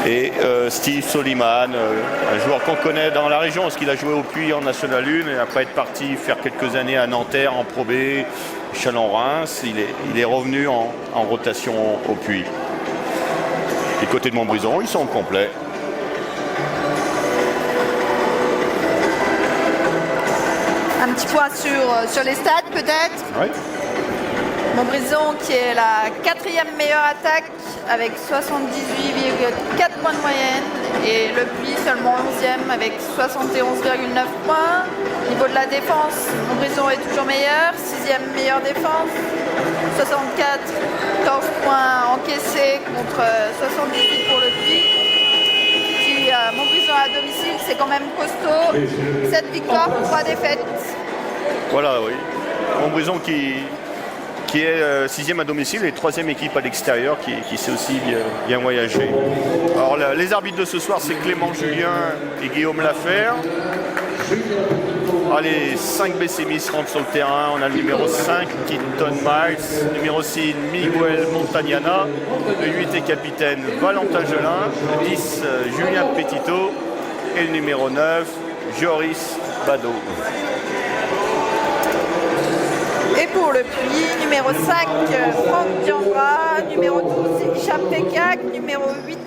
Et Steve Soliman, un joueur qu'on connaît dans la région parce qu'il a joué au Puy en National 1 et après être parti faire quelques années à Nanterre en Pro B, Chalon-Reims, il est revenu en rotation au Puy. Du côté de Montbrison, ils sont complets. Un petit point sur les stats peut-être. Oui. Montbrison qui est la 4e meilleure attaque avec 78,4 points de moyenne et le Puy seulement 11e avec 71,9 points. Au niveau de la défense, Montbrison est toujours meilleur, 6e meilleure défense, 64, 14 points encaissés contre 78 pour le Puy. Puis Montbrison à domicile, c'est quand même costaud, 7 victoires, 3 défaites. Voilà, oui. Montbrison qui est 6e à domicile et 3e équipe à l'extérieur qui sait aussi bien voyager. Alors les arbitres de ce soir, c'est Clément Julien et Guillaume Laferre. Allez, 5 BCMIS rentrent sur le terrain. On a le numéro 5, Keaton Miles, numéro 6, Miguel Montagnana, le 8 est capitaine Valentin Gelin, le 10, Julien Petito et le numéro 9, Joris Bado. Et pour le Puy, numéro 5, Franck Diambra, numéro 12, Hicham Pekak, numéro 8,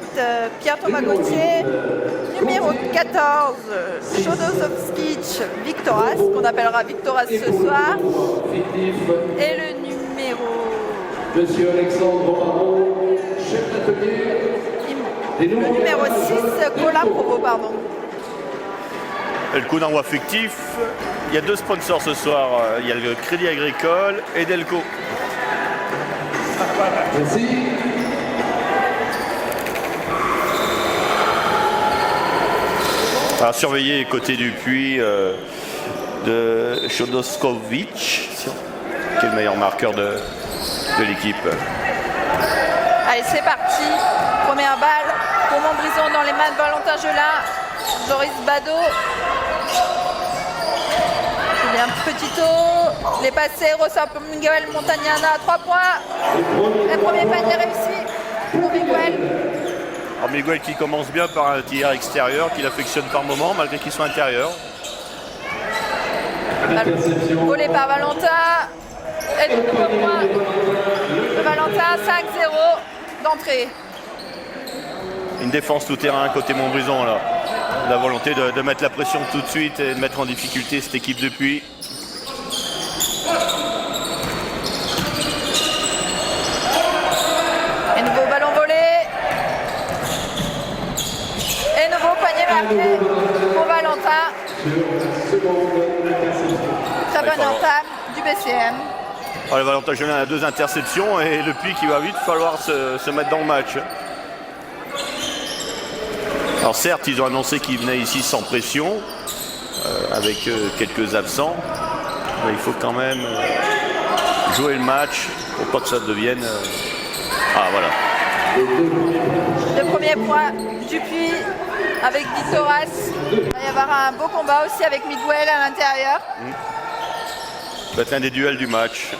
Pierre-Thomas Gauthier, numéro 14, Chodosovskic Victoras, qu'on appellera Victoras ce soir, et le numéro... Monsieur Alexandre Barraud, chef d'atelier. Le numéro 6, Colin Provo, pardon. Et le coup d'envoi fictif, il y a 2 sponsors ce soir. Il y a le Crédit Agricole et Delco. Merci. À surveiller côté du Puy de Chodoskovic, qui est le meilleur marqueur de l'équipe. Allez, c'est parti. Première balle pour Montbrison dans les mains de Valentin Gelin. Joris Bado. Julien Petito. Les passés ressort pour Miguel Montagnana. 3 points. Le premier panier réussi pour Miguel. Alors Miguel qui commence bien par un tir extérieur qu'il affectionne par moment malgré qu'il soit intérieur. Volé par Valentin. Et le nouveau point de Valentin. 5-0 d'entrée. Une défense tout terrain côté Montbrison là. La volonté de mettre la pression tout de suite et de mettre en difficulté cette équipe de Puy. Et nouveau ballon volé. Et nouveau panier marqué pour Valentin. Très bonne entame du BCM. Alors, Valentin Gelin a 2 interceptions et le Puy qui va vite falloir se mettre dans le match. Alors certes, ils ont annoncé qu'ils venaient ici sans pression, avec quelques absents, mais il faut quand même jouer le match pour pas que ça devienne... Ah voilà. Le premier point du Puy avec Victoras. Il va y avoir un beau combat aussi avec Miguel à l'intérieur. Ça va être l'un des duels du match.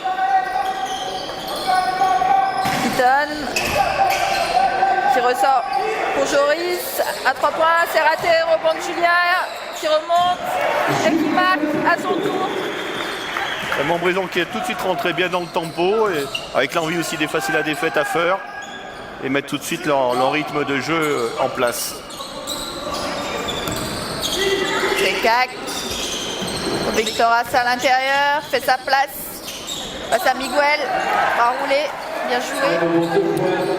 Keaton qui ressort pour Joris à 3 points, c'est raté, rebond de Julien qui remonte et qui marque à son tour. Et Montbrison qui est tout de suite rentré bien dans le tempo et avec l'envie aussi d'effacer la défaite à faire et mettre tout de suite leur rythme de jeu en place. Pekak, Victoras à l'intérieur, fait sa place, passe à Miguel, va rouler, bien joué.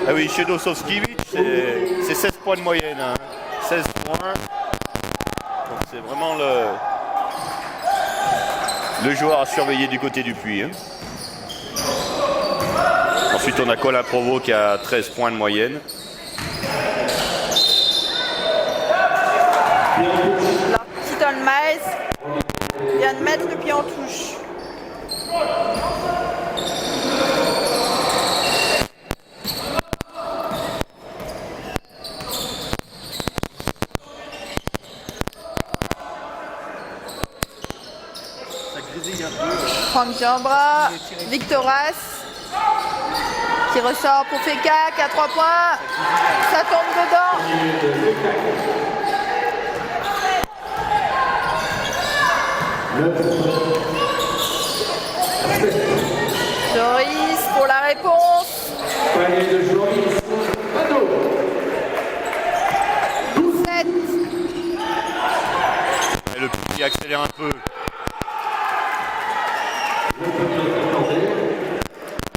Ah oui, chez Dosovskiewicz, c'est 16 points de moyenne, hein. 16 points. Donc c'est vraiment le joueur à surveiller du côté du Puy. Hein. Ensuite, on a Colin Provo qui a 13 points de moyenne. Alors, Keaton Miles vient de mettre le pied en touche. Franck Diambra, Victoras qui ressort pour Fekak à 3 points. Ça tombe dedans. Joris pour la réponse. Panier de Joris. Mano. 7. Et le petit accélère un peu.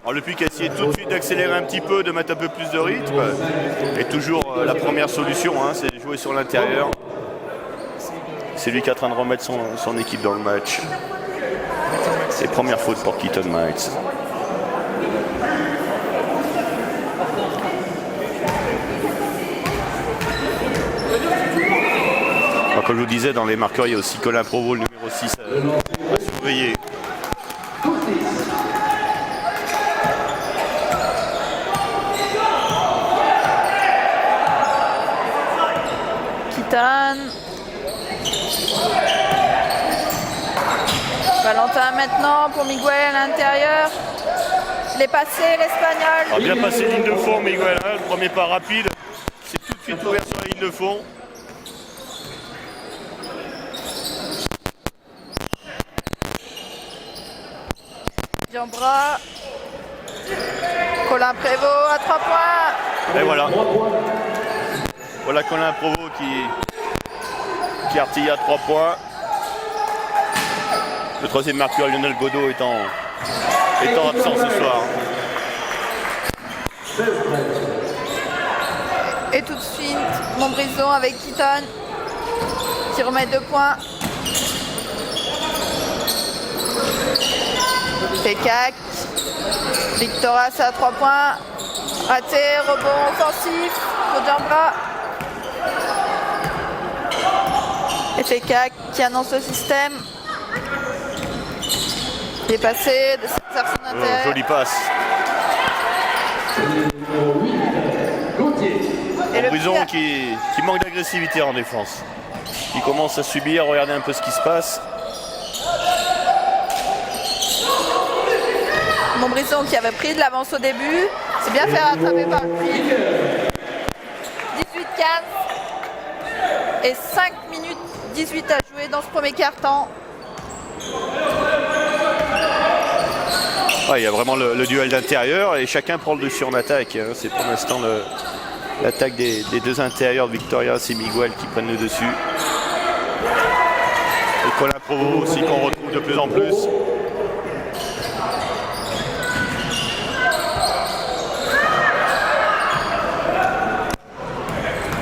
Alors le Puy qui a essayé tout de suite d'accélérer un petit peu, de mettre un peu plus de rythme. Et toujours la première solution, hein, c'est de jouer sur l'intérieur. C'est lui qui est en train de remettre son équipe dans le match. C'est première faute pour Keaton Knights. Alors, comme je vous disais, dans les marqueurs, il y a aussi Colin Provost, le numéro 6, à surveiller. Keaton. Valentin maintenant pour Miguel à l'intérieur. Il est passé l'Espagnol. Alors, bien passé ligne de fond, Miguel, hein, le premier pas rapide. C'est tout de suite ouvert sur la ligne de fond. Diambra. Colin Prévost à 3 points. Et voilà. Voilà Colin Provost qui artille à 3 points. Le troisième marqueur, Lionel Godot, étant absent ce soir. Et tout de suite, Montbrison avec Keaton qui remet 2 points. Fekak. Victoras à 3 points. Raté, rebond offensif pour Diambra. Et Fekak qui annonce le système. Dépassé de cette personne intérieure. Jolie passe. Et le Montbrison Puy qui manque d'agressivité en défense. Il commence à subir, regardez un peu ce qui se passe. Montbrison qui avait pris de l'avance au début, s'est bien fait rattraper par le Puy. 18-15 et 5 minutes 18 à jouer dans ce premier quart-temps. Ouais, il y a vraiment le duel d'intérieur et chacun prend le dessus en attaque. Hein. C'est pour l'instant l'attaque des deux intérieurs de Victoria, c'est Miguel qui prennent le dessus. Et Colin Provost aussi qu'on retrouve de plus en plus.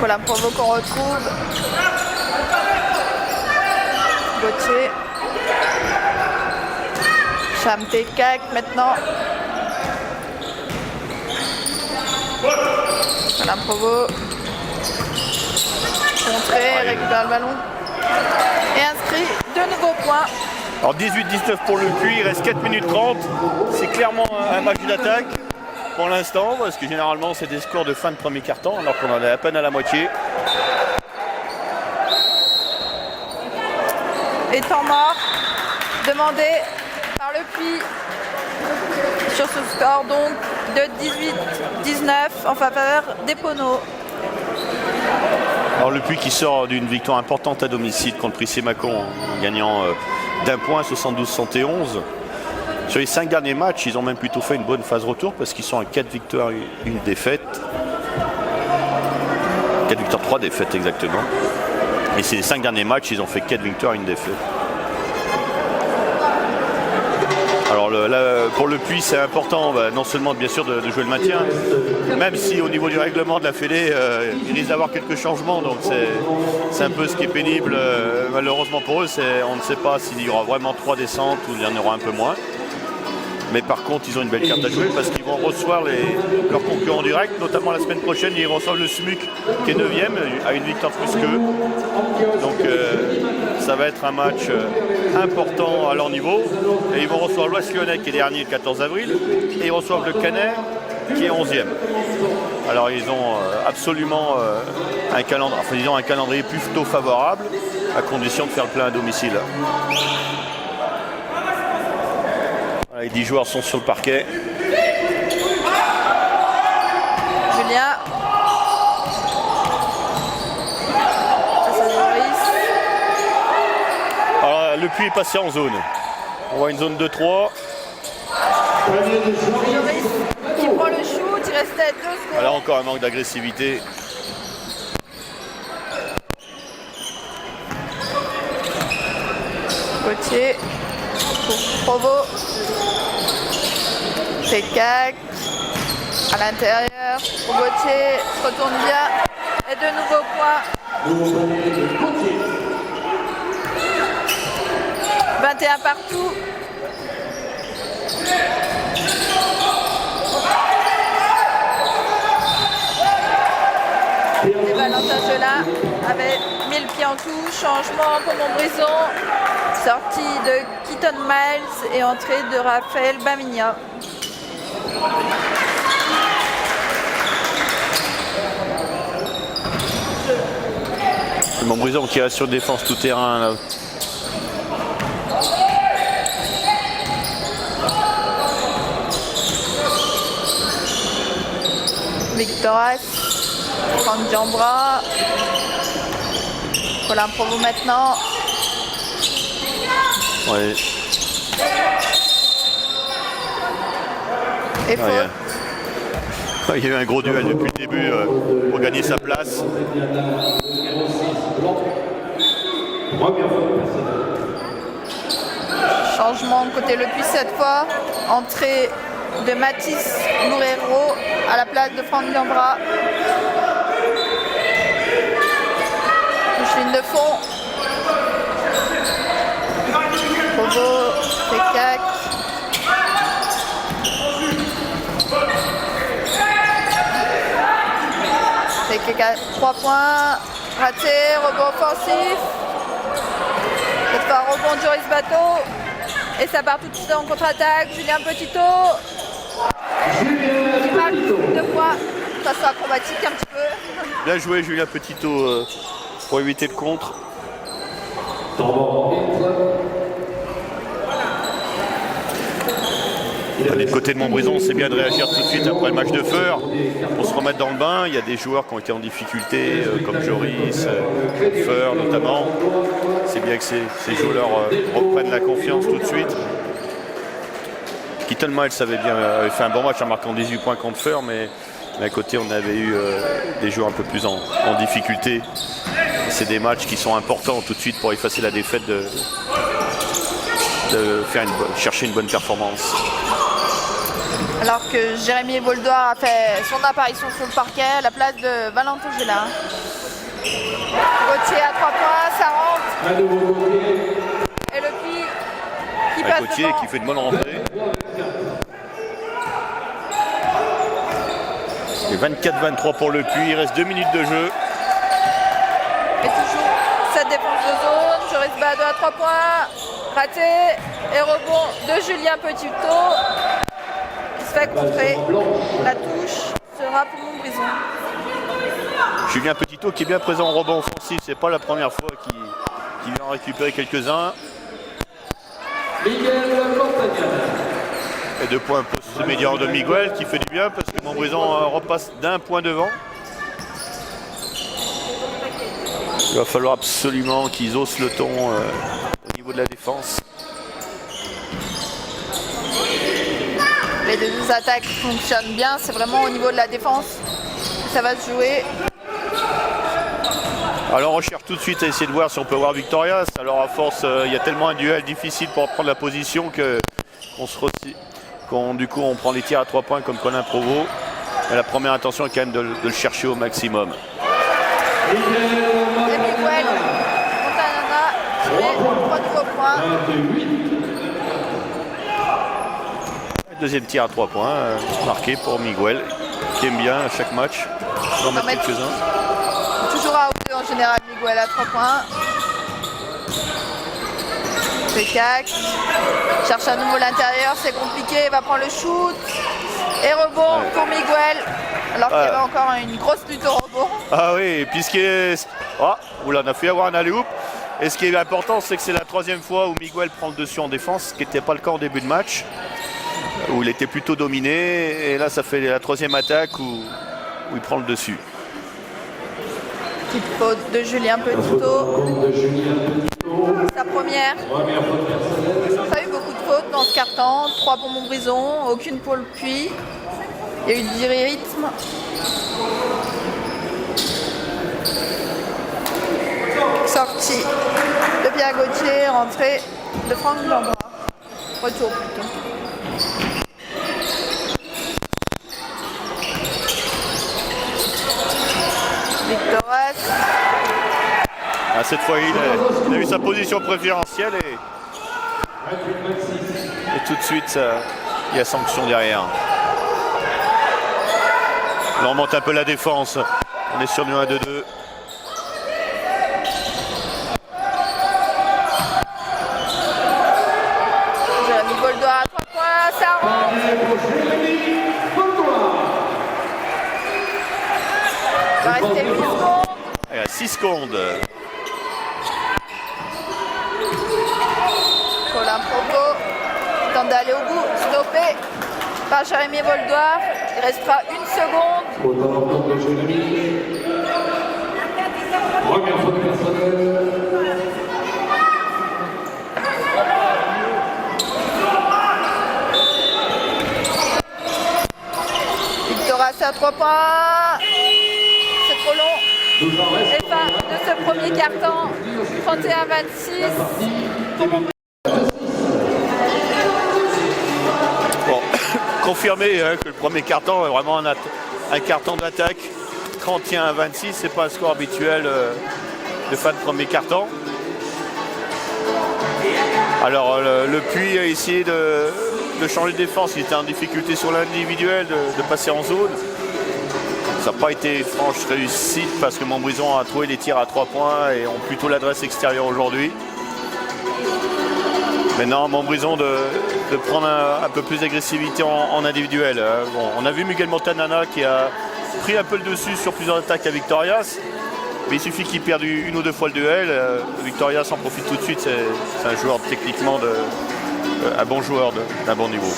Colin Provost qu'on retrouve. Gauthier. Cham Fekak maintenant. Colin Provost. Contré, récupère le ballon. Et inscrit de nouveaux points. Alors 18-19 pour le Puy, il reste 4 minutes 30. C'est clairement un match d'attaque pour l'instant, parce que généralement c'est des scores de fin de premier quart-temps, alors qu'on en est à peine à la moitié. Et temps mort demandé par le Puy sur ce score donc de 18-19 en faveur des Poneaux. Alors le Puy qui sort d'une victoire importante à domicile contre Prissé-Mâcon en gagnant d'1 point 72-71. Sur les 5 derniers matchs, ils ont même plutôt fait une bonne phase retour parce qu'ils sont à 4 victoires, 1 défaite. 4 victoires, 3 défaites exactement. Et ces 5 derniers matchs, ils ont fait 4 victoires, 1 défaite. Alors pour le Puy, c'est important, non seulement bien sûr de jouer le maintien, même si au niveau du règlement de la Fédé, il risque d'avoir quelques changements, donc c'est un peu ce qui est pénible. Malheureusement pour eux, on ne sait pas s'il y aura vraiment 3 descentes ou il y en aura un peu moins. Mais par contre, ils ont une belle carte à jouer parce qu'ils vont recevoir leurs concurrents directs, notamment la semaine prochaine, ils reçoivent le SMUC qui est 9e, à une victoire plus qu'eux. Donc ça va être un match important à leur niveau. Et ils vont recevoir l'Ouest Lyonnais qui est dernier le 14 avril. Et ils reçoivent le Canet qui est 11e. Alors ils ont absolument un calendrier plutôt favorable, à condition de faire le plein à domicile. Les 10 joueurs sont sur le parquet. Lepuy est passé en zone. On voit une zone de 3. Joris qui prend le shoot, il restait 2 secondes. Voilà encore un manque d'agressivité. Gauthier pour Provo. Pécac à l'intérieur pour Gauthier, se retourne bien. Et de nouveaux points. 21 partout. Et Valentin Gelin avait 1000 pieds en tout. Changement pour Montbrison. Sortie de Keaton Miles et entrée de Raphaël Bamigna. Montbrison qui reste sur défense tout terrain là. Victoras, Franck Jambra, Colin Provo maintenant. Ouais. Et faute. Il y a eu un gros duel depuis le début pour gagner sa place. Changement côté Lepuy cette fois. Entrée de Mathis Loureiro à la place de Franck Jambra. Touche ligne de fond. Provo, Pécac. Pécac 3 points. Raté, rebond offensif. Cette fois rebond Joris Bateau. Et ça part tout de suite en contre-attaque. Julien Petito. Qui marque 2 points. Façon acrobatique un petit peu. Bien joué Julien Petito pour éviter le contre. Du côté de Montbrison, c'est bien de réagir tout de suite après le match de Feur pour se remettre dans le bain. Il y a des joueurs qui ont été en difficulté, comme Joris, Feur notamment. C'est bien que ces joueurs reprennent la confiance tout de suite. Keaton Miles avait fait un bon match en marquant 18 points contre Feur, mais à côté on avait eu des joueurs un peu plus en difficulté. C'est des matchs qui sont importants tout de suite pour effacer la défaite de chercher une bonne performance. Alors que Jérémy Voldoir a fait son apparition sur le parquet à la place de Valentin Gelin. Gauthier à 3 points, ça rentre. Et Lepuy qui passe Gauthier devant. qui fait de bonnes rentrées. Et 24-23 pour Lepuy, il reste 2 minutes de jeu. Et toujours cette défense de zone. Joris Bateau à 3 points. Raté. Et rebond de Julien Petito. Il se fait contrer. La touche sera pour Montbrison. Julien Petito qui est bien présent en rebond offensif, c'est pas la première fois qu'il vient en récupérer quelques-uns. Et 2 points post médian de Miguel qui fait du bien parce que Montbrison repasse d'un point devant. Il va falloir absolument qu'ils haussent le ton au niveau de la défense. Les deux attaques fonctionnent bien, c'est vraiment au niveau de la défense que ça va se jouer. Alors on cherche tout de suite à essayer de voir si on peut voir Victorias. Alors à force, il y a tellement un duel difficile pour prendre la position du coup on prend les tirs à 3 points comme Colin Provo. Et la première intention est quand même de le chercher au maximum. Et Miguel Montanana qui met 3 nouveaux points. Deuxième tir à 3 points marqué pour Miguel qui aime bien à chaque match. On va en mettre quelques-uns. Toujours à haut en général, Miguel à 3 points. Pécac cherche à nouveau l'intérieur, c'est compliqué, il va prendre le shoot. Et rebond pour Miguel, alors qu'il y avait encore une grosse lutte au rebond. Ah oui, et puis ce qui est... on a fait avoir un alley-oop. Et ce qui est important, c'est que c'est la 3e fois où Miguel prend le dessus en défense, ce qui n'était pas le cas en début de match, où il était plutôt dominé. Et là, ça fait la 3e attaque où il prend le dessus. Petite faute de Julien Petitto. Sa première. Pas eu beaucoup de fautes dans ce quart-temps. 3 pour Montbrison, aucune pour le Puy. Il y a eu du rythme. Sortie de Pierre Gauthier, rentrée de Franck Jean-Bras. Retour plutôt. Victoras. Cette fois, il a eu sa position préférentielle et tout de suite, il y a sanction derrière. On remonte un peu la défense. On est sur du 1-2-2. Jérémy Boldoir à 3 points, ça rentre. Il va rester 8 secondes. Et à 6 secondes. Colin Provo tente d'aller au bout, stoppé par Jérémy Boldoir. Il restera 1 seconde. Première faute personnelle. Victoras à 3 points. C'est trop long. Et fin de ce premier quart-temps. 31-26. Bon, confirmé que le premier carton est vraiment un carton d'attaque. 31-26, c'est pas un score habituel de fin de premier carton. Alors le Puy a essayé de changer de défense, il était en difficulté sur l'individuel, de passer en zone. Ça n'a pas été une franche réussite parce que Montbrison a trouvé les tirs à 3 points et ont plutôt l'adresse extérieure aujourd'hui. Maintenant, Montbrison de prendre un peu plus d'agressivité en individuel. Bon, on a vu Miguel Montanana qui a pris un peu le dessus sur plusieurs attaques à Victorias. Mais il suffit qu'il perde 1 ou 2 fois le duel. Victorias en profite tout de suite. C'est un joueur techniquement, un bon joueur d'un bon niveau.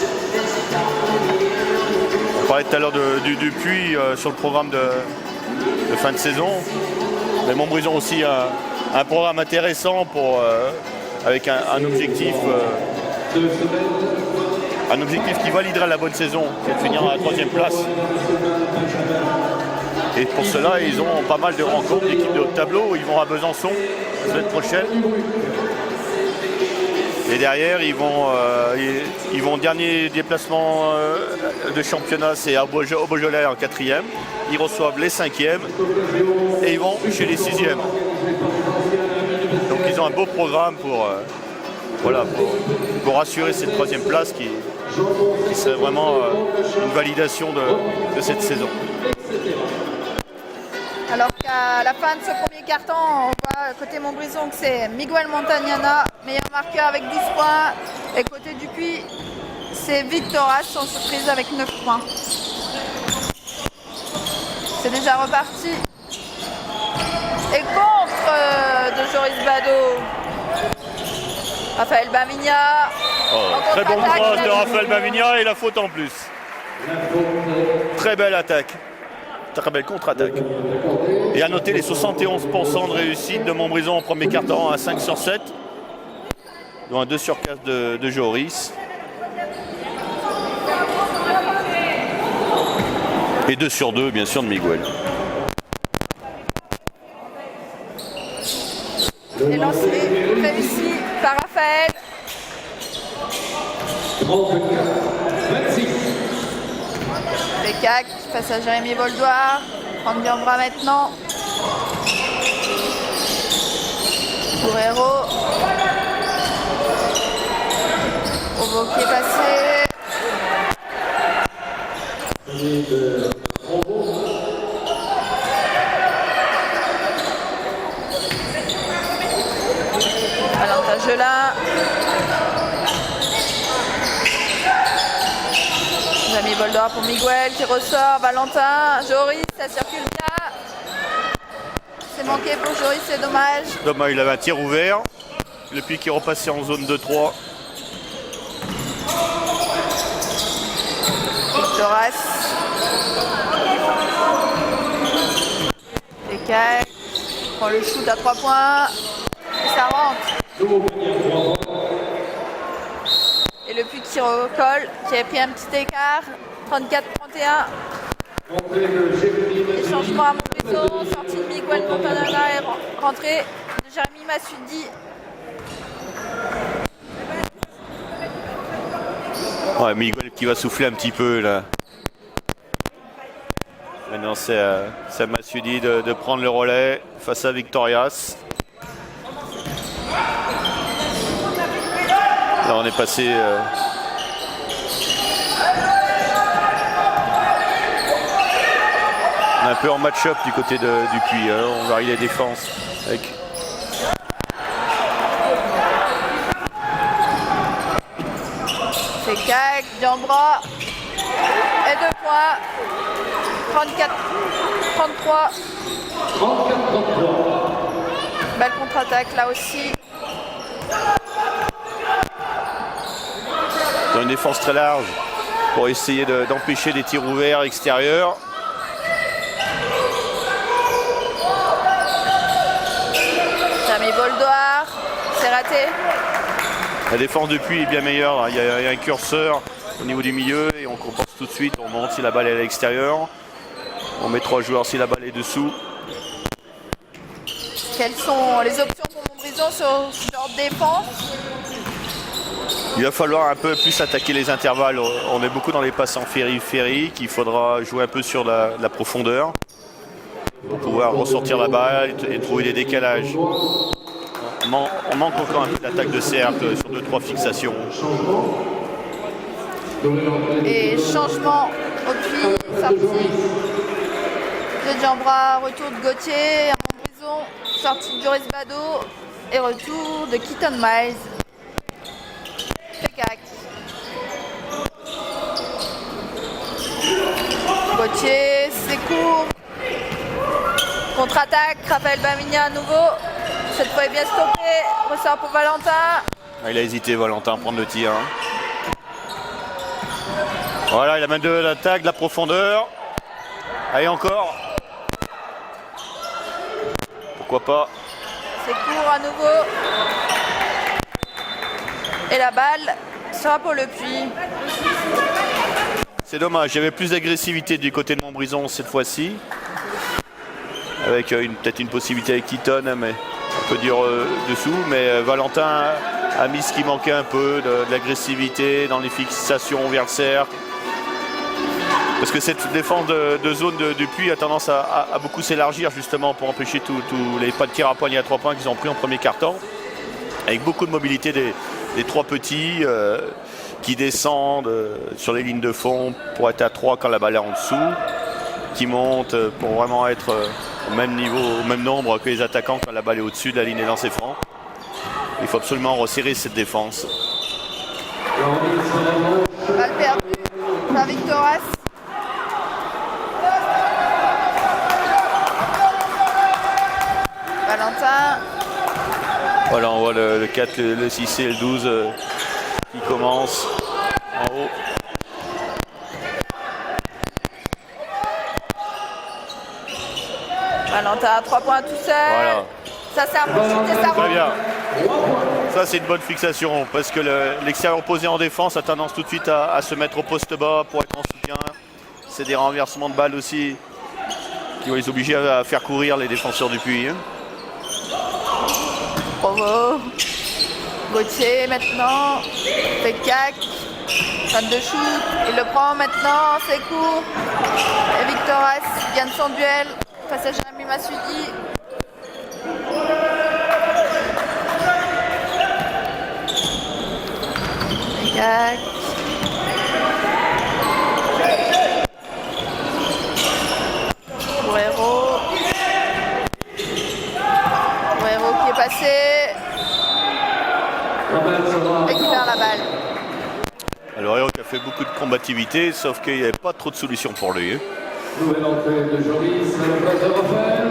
On parlait tout à l'heure du Puy sur le programme de fin de saison. Mais Montbrison aussi a un programme intéressant avec un objectif qui validerait la bonne saison, qui est de finir à la 3e place. Et pour cela, ils ont pas mal de rencontres d'équipes de haut de tableau. Ils vont à Besançon la semaine prochaine. Et derrière, ils vont dernier déplacement de championnat, c'est au Beaujolais en 4e. Ils reçoivent les 5e et ils vont chez les 6e. Donc ils ont un beau programme pour assurer cette 3e place qui serait vraiment une validation de cette saison. Alors qu'à la fin de ce premier carton, on voit côté Montbrison que c'est Miguel Montagnana, meilleur marqueur avec 12 points. Et côté du Puy, c'est Victoras sans surprise avec 9 points. C'est déjà reparti. Et contre de Joris Badeau, Raphaël Bamigna. Très bon cross de Raphaël Bamigna et la faute en plus. Très belle attaque. Très belle contre-attaque. Et à noter les 71% de réussite de Montbrison en premier quart-temps à 5 sur 7. Dont un 2 sur 4 de Joris. Et 2 sur 2 bien sûr de Miguel. Et lancé réussi par Raphaël. 26. Lecac face à Jérémy Boldoir. Franck Jean-Bras maintenant. Guerrero. Provo qui est passé. Valentin Gelin. Jérémy Boldoir pour Miguel qui ressort. Valentin, Joris, ça circule bien. C'est manqué pour Joris, c'est dommage. Dommage, il avait un tir ouvert. Le Puy qui est repassé en zone 2-3. Victoras. Lecac. Prend le shoot à 3 points. Et ça rentre. Et le Puy qui recolle, qui a pris un petit écart. 34-31. Et changement à Montbrison. Sortie de Miguel Montanana et rentrée de Jérémy Massoudi. Ouais, Miguel qui va souffler un petit peu là. Maintenant c'est à Massoudi de prendre le relais face à Victorias. Là on est passé on est un peu en match-up du côté du Puy. On varie les défenses avec Fekak, Diambra. Et 2 points. 34-33. 34-33. Belle contre-attaque là aussi. dans une défense très large pour essayer d'empêcher des tirs ouverts extérieurs. Jamie Boldoir, c'est raté. La défense de Puy est bien meilleure. Il y a un curseur au niveau du milieu et on compense tout de suite. On monte si la balle est à l'extérieur. On met 3 joueurs si la balle est dessous. Quelles sont les options pour Montbrison sur ce genre de défense? Il va falloir un peu plus attaquer les intervalles. On est beaucoup dans les passes en périphérique. Il faudra jouer un peu sur la profondeur pour pouvoir ressortir la balle et trouver des décalages. On manque encore un peu d'attaque de cercle sur 2-3 fixations. Et changement au Puy, sortie de Diambra, retour de Gauthier à Montbrison, sortie de Joris Bado et retour de Keaton Miles. Fekak. Gauthier, c'est court. Contre-attaque, Raphaël Bamigna à nouveau. Cette fois est bien stoppé. Ressort pour Valentin. Il a hésité Valentin à prendre le tir. Voilà, il a même de l'attaque, de la profondeur. Allez encore. Pourquoi pas. C'est court à nouveau. Et la balle sera pour le Puy. C'est dommage, il y avait plus d'agressivité du côté de Montbrison cette fois-ci. Avec peut-être une possibilité avec Keaton, mais un peu dur dessous. Mais Valentin a mis ce qui manquait un peu, de l'agressivité dans les fixations vers le cercle. Parce que cette défense de zone du Puy a tendance à beaucoup s'élargir justement pour empêcher tous les pas de tir à poignée à 3 points qu'ils ont pris en premier quart-temps. Avec beaucoup de mobilité des 3 petits qui descendent sur les lignes de fond pour être à 3 quand la balle est en dessous. Qui montent pour vraiment être au même niveau, au même nombre que les attaquants quand la balle est au-dessus de la ligne des lancers francs. Il faut absolument resserrer cette défense. Balle perdue par Victoras. Valentin. Voilà, on voit le 4, le 6 et le 12 qui commencent en haut. Valentin à 3 points tout seul. Voilà. Ça c'est un bon shoot et ça Très rentre. bien. Ça c'est une bonne fixation parce que l'extérieur opposé en défense a tendance tout de suite à se mettre au poste bas pour être en soutien. C'est des renversements de balles aussi qui vont les obliger à faire courir les défenseurs du Puy. Bravo. Gauthier maintenant. Fekak. Fan de shoot. Il le prend maintenant. C'est court. Et Victoras gagne son duel face à Jérémy Massoudi. Fekak. Guerrero. Guerrero qui est passé. Et qui perd la balle. Alors Héro qui a fait beaucoup de combativité, sauf qu'il n'y avait pas trop de solutions pour lui. Nouvelle entrée de Joris à la place de Raphaël.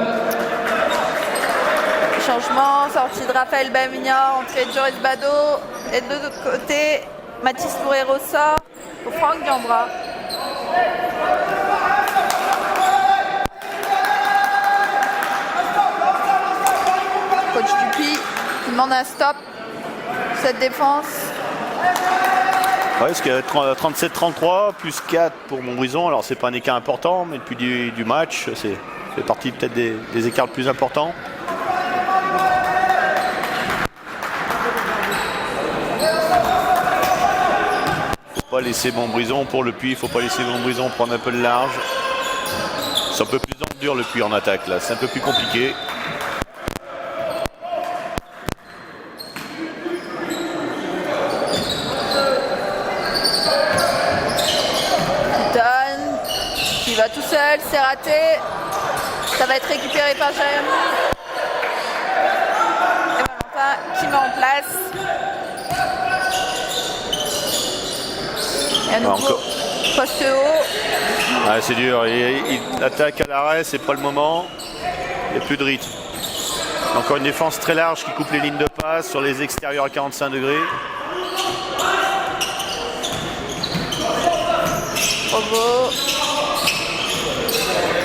Changement, sortie de Raphaël Bamigna, entrée de Joris Bado. Et de l'autre côté, Mathis Loureiro sort pour Franck Diambra. coach Dupuis qui demande un stop cette défense. Ouais, parce qu'il y a 37-33 plus 4 pour Montbrison. Alors c'est pas un écart important, mais depuis du match, c'est fait partie peut-être des écarts les plus importants. Faut pas laisser Montbrison pour le Puy, il faut pas laisser Montbrison prendre un peu de large. C'est un peu plus dur le Puy en attaque là, c'est un peu plus compliqué. Qui va tout seul, c'est raté. Ça va être récupéré par Jérémy. Et Valentin qui met en place. Et à nouveau, poste haut. Ouais, c'est dur, il attaque à l'arrêt, c'est pas le moment. Il n'y a plus de rythme. Encore une défense très large qui coupe les lignes de passe sur les extérieurs à 45 degrés. Bravo.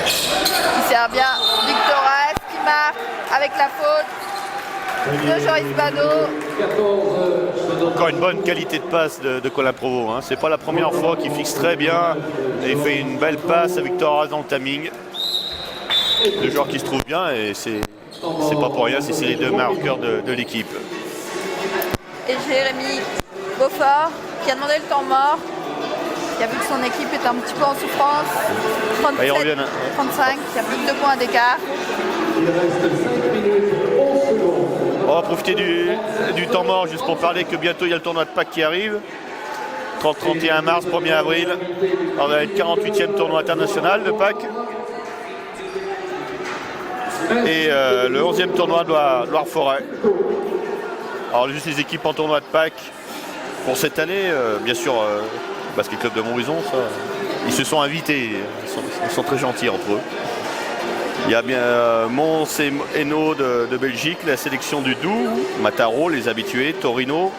Qui sert bien Victoras qui marque avec la faute de Joris Bado. Encore une bonne qualité de passe de Colin Provost. Hein. C'est pas la première fois qu'il fixe très bien et il fait une belle passe à Victoras dans le timing. Le joueur qui se trouve bien et c'est pas pour rien si c'est les deux marqueurs de l'équipe. Et Jérémy Beaufort qui a demandé le temps mort. Qui a vu que son équipe est un petit peu en souffrance. 37, 35, il y a plus de 2 points d'écart. On va profiter du temps mort juste pour parler que bientôt il y a le tournoi de Pâques qui arrive. 30-31 mars, 1er avril. On va être 48e tournoi international de Pâques. Et le 11e tournoi de Loire-Forêt. Alors juste les équipes en tournoi de Pâques pour cette année, bien sûr. Basket Club de Montbrison, ils se sont invités, ils sont très gentils entre eux. Il y a bien Mons et Hainaut de Belgique, la sélection du Doubs, Mataro, les habitués, Torino,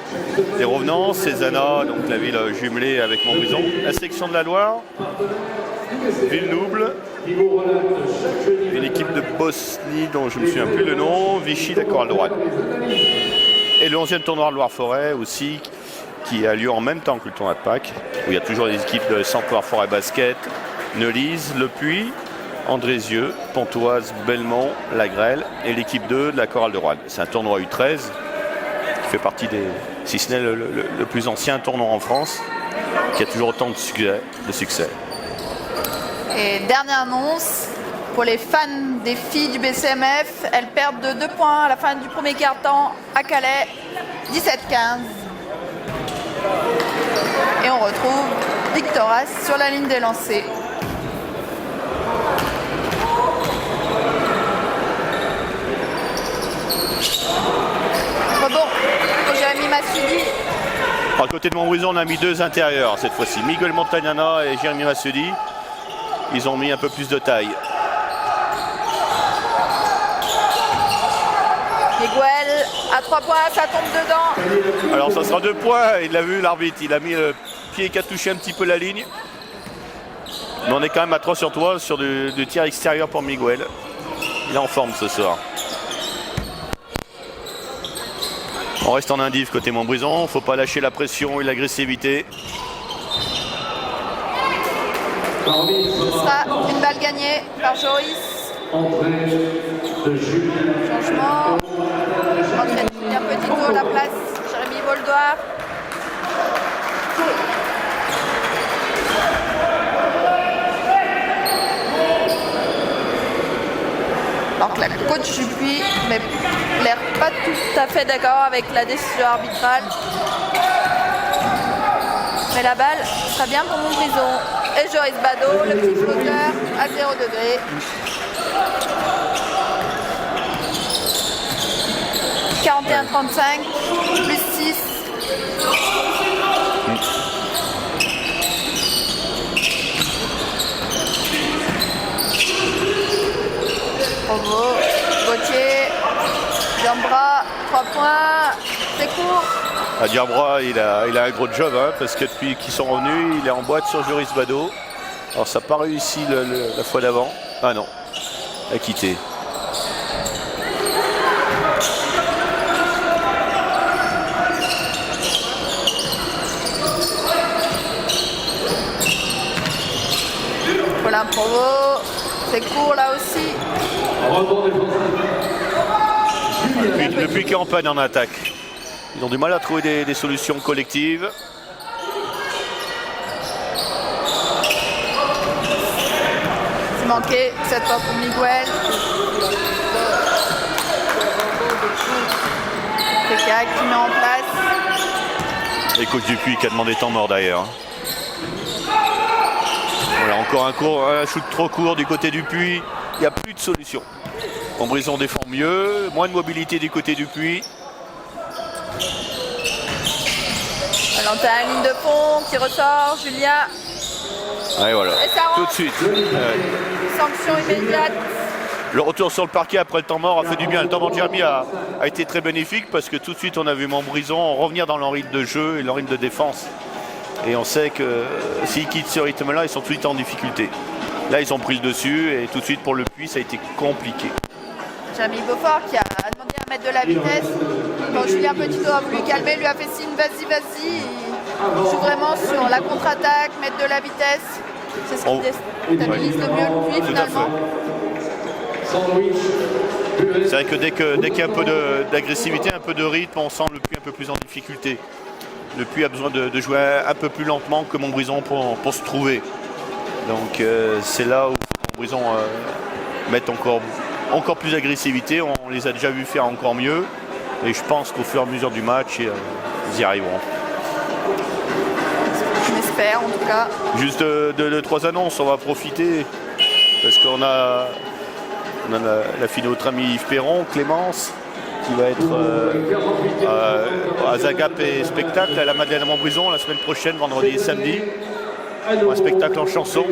les Revenants, Cézanne, donc la ville jumelée avec Montbrison, la sélection de la Loire, Villeneuve, une équipe de Bosnie dont je ne me souviens plus le nom, Vichy, la Chorale de Rouen. Et le 11e tournoi de Loire-Forêt aussi, qui a lieu en même temps que le tournoi de Pâques, où il y a toujours des équipes de Centre Loire-Forêt Basket, Neulise, Le Puy, Andrézieux, Pontoise, Belmont, La Grêle et l'équipe 2 de la Chorale de Rouen. C'est un tournoi U13 qui fait partie des, si ce n'est le plus ancien tournoi en France, qui a toujours autant de succès. Et dernière annonce, pour les fans des filles du BCMF, elles perdent de 2 points à la fin du premier quart-temps à Calais, 17-15. Et on retrouve Victoras sur la ligne des lancers. Rebond pour Jérémy Massoudi. À côté de Montbrison, on a mis 2 intérieurs cette fois-ci. Miguel Montagnana et Jérémy Massoudi. Ils ont mis un peu plus de taille. Miguel à 3 points, ça tombe dedans. Alors ça sera 2 points, il l'a vu l'arbitre, il a mis le pied qui a touché un petit peu la ligne. Mais on est quand même à 3 sur 3 sur du tir extérieur pour Miguel. Il est en forme ce soir. On reste en indiv côté Montbrison, il ne faut pas lâcher la pression et l'agressivité. Ce sera une balle gagnée par Joris. Changement. Entraîne Julien Petito à la place. Jérémy Voldoir. Alors que la coach Dupuis n'a l'air pas tout à fait d'accord avec la décision arbitrale. Mais la balle sera bien pour Montbrison. Et Joris Bado, le petit flotteur à 0 degré. « 41-35, plus 6. » Bravo. Gauthier, Diambra, 3 points. C'est court. Diambra, il a un gros job, hein, parce que depuis qu'ils sont revenus, il est en boîte sur Joris Bado. Alors ça n'a pas réussi la fois d'avant. Ah non, a quitté. Colin Provo, c'est court là aussi. Rebond défensif. Depuis qui est en panne en attaque. Ils ont du mal à trouver des solutions collectives. C'est manqué cette fois pour Miguel. Fekak qui met en place. Et coach Dupuis qui a demandé temps mort d'ailleurs. Voilà, encore un shoot trop court du côté du Puy. Il n'y a plus de solution. Montbrison défend mieux, moins de mobilité du côté du Puy. Valentin, ligne de fond qui ressort, Julia. Ouais, voilà. Et ça Tout rentre. de suite. Sanction immédiate. Le retour sur le parquet après le temps mort a fait du bien. Le temps mort de Jeremy a été très bénéfique parce que tout de suite on a vu Montbrison revenir dans leur rythme de jeu et leur rythme de défense. Et on sait que s'ils quittent ce rythme-là, ils sont tout de suite en difficulté. Là, ils ont pris le dessus et tout de suite pour le Puy, ça a été compliqué. Jamie Beaufort qui a demandé à mettre de la vitesse. Quand Julien Petitot a voulu calmer, lui a fait signe vas-y, vas-y. Il joue vraiment sur la contre-attaque, mettre de la vitesse. C'est ce qui déstabilise le mieux le Puy Tout à finalement. Sandwich. C'est vrai que dès qu'il y a un peu d'agressivité, un peu de rythme, on sent le Puy un peu plus en difficulté. Le Puy a besoin de jouer un peu plus lentement que Montbrison pour se trouver. Donc c'est là où Montbrison met encore plus d'agressivité. On les a déjà vus faire encore mieux. Et je pense qu'au fur et à mesure du match, ils y arriveront. Je m'espère en tout cas. Juste de trois annonces, on va profiter. Parce qu'on a la fille de notre ami Yves Perron, Clémence, qui va être à Zagap et spectacle à la Madeleine à Montbrison la semaine prochaine, vendredi et samedi. Un spectacle en chanson.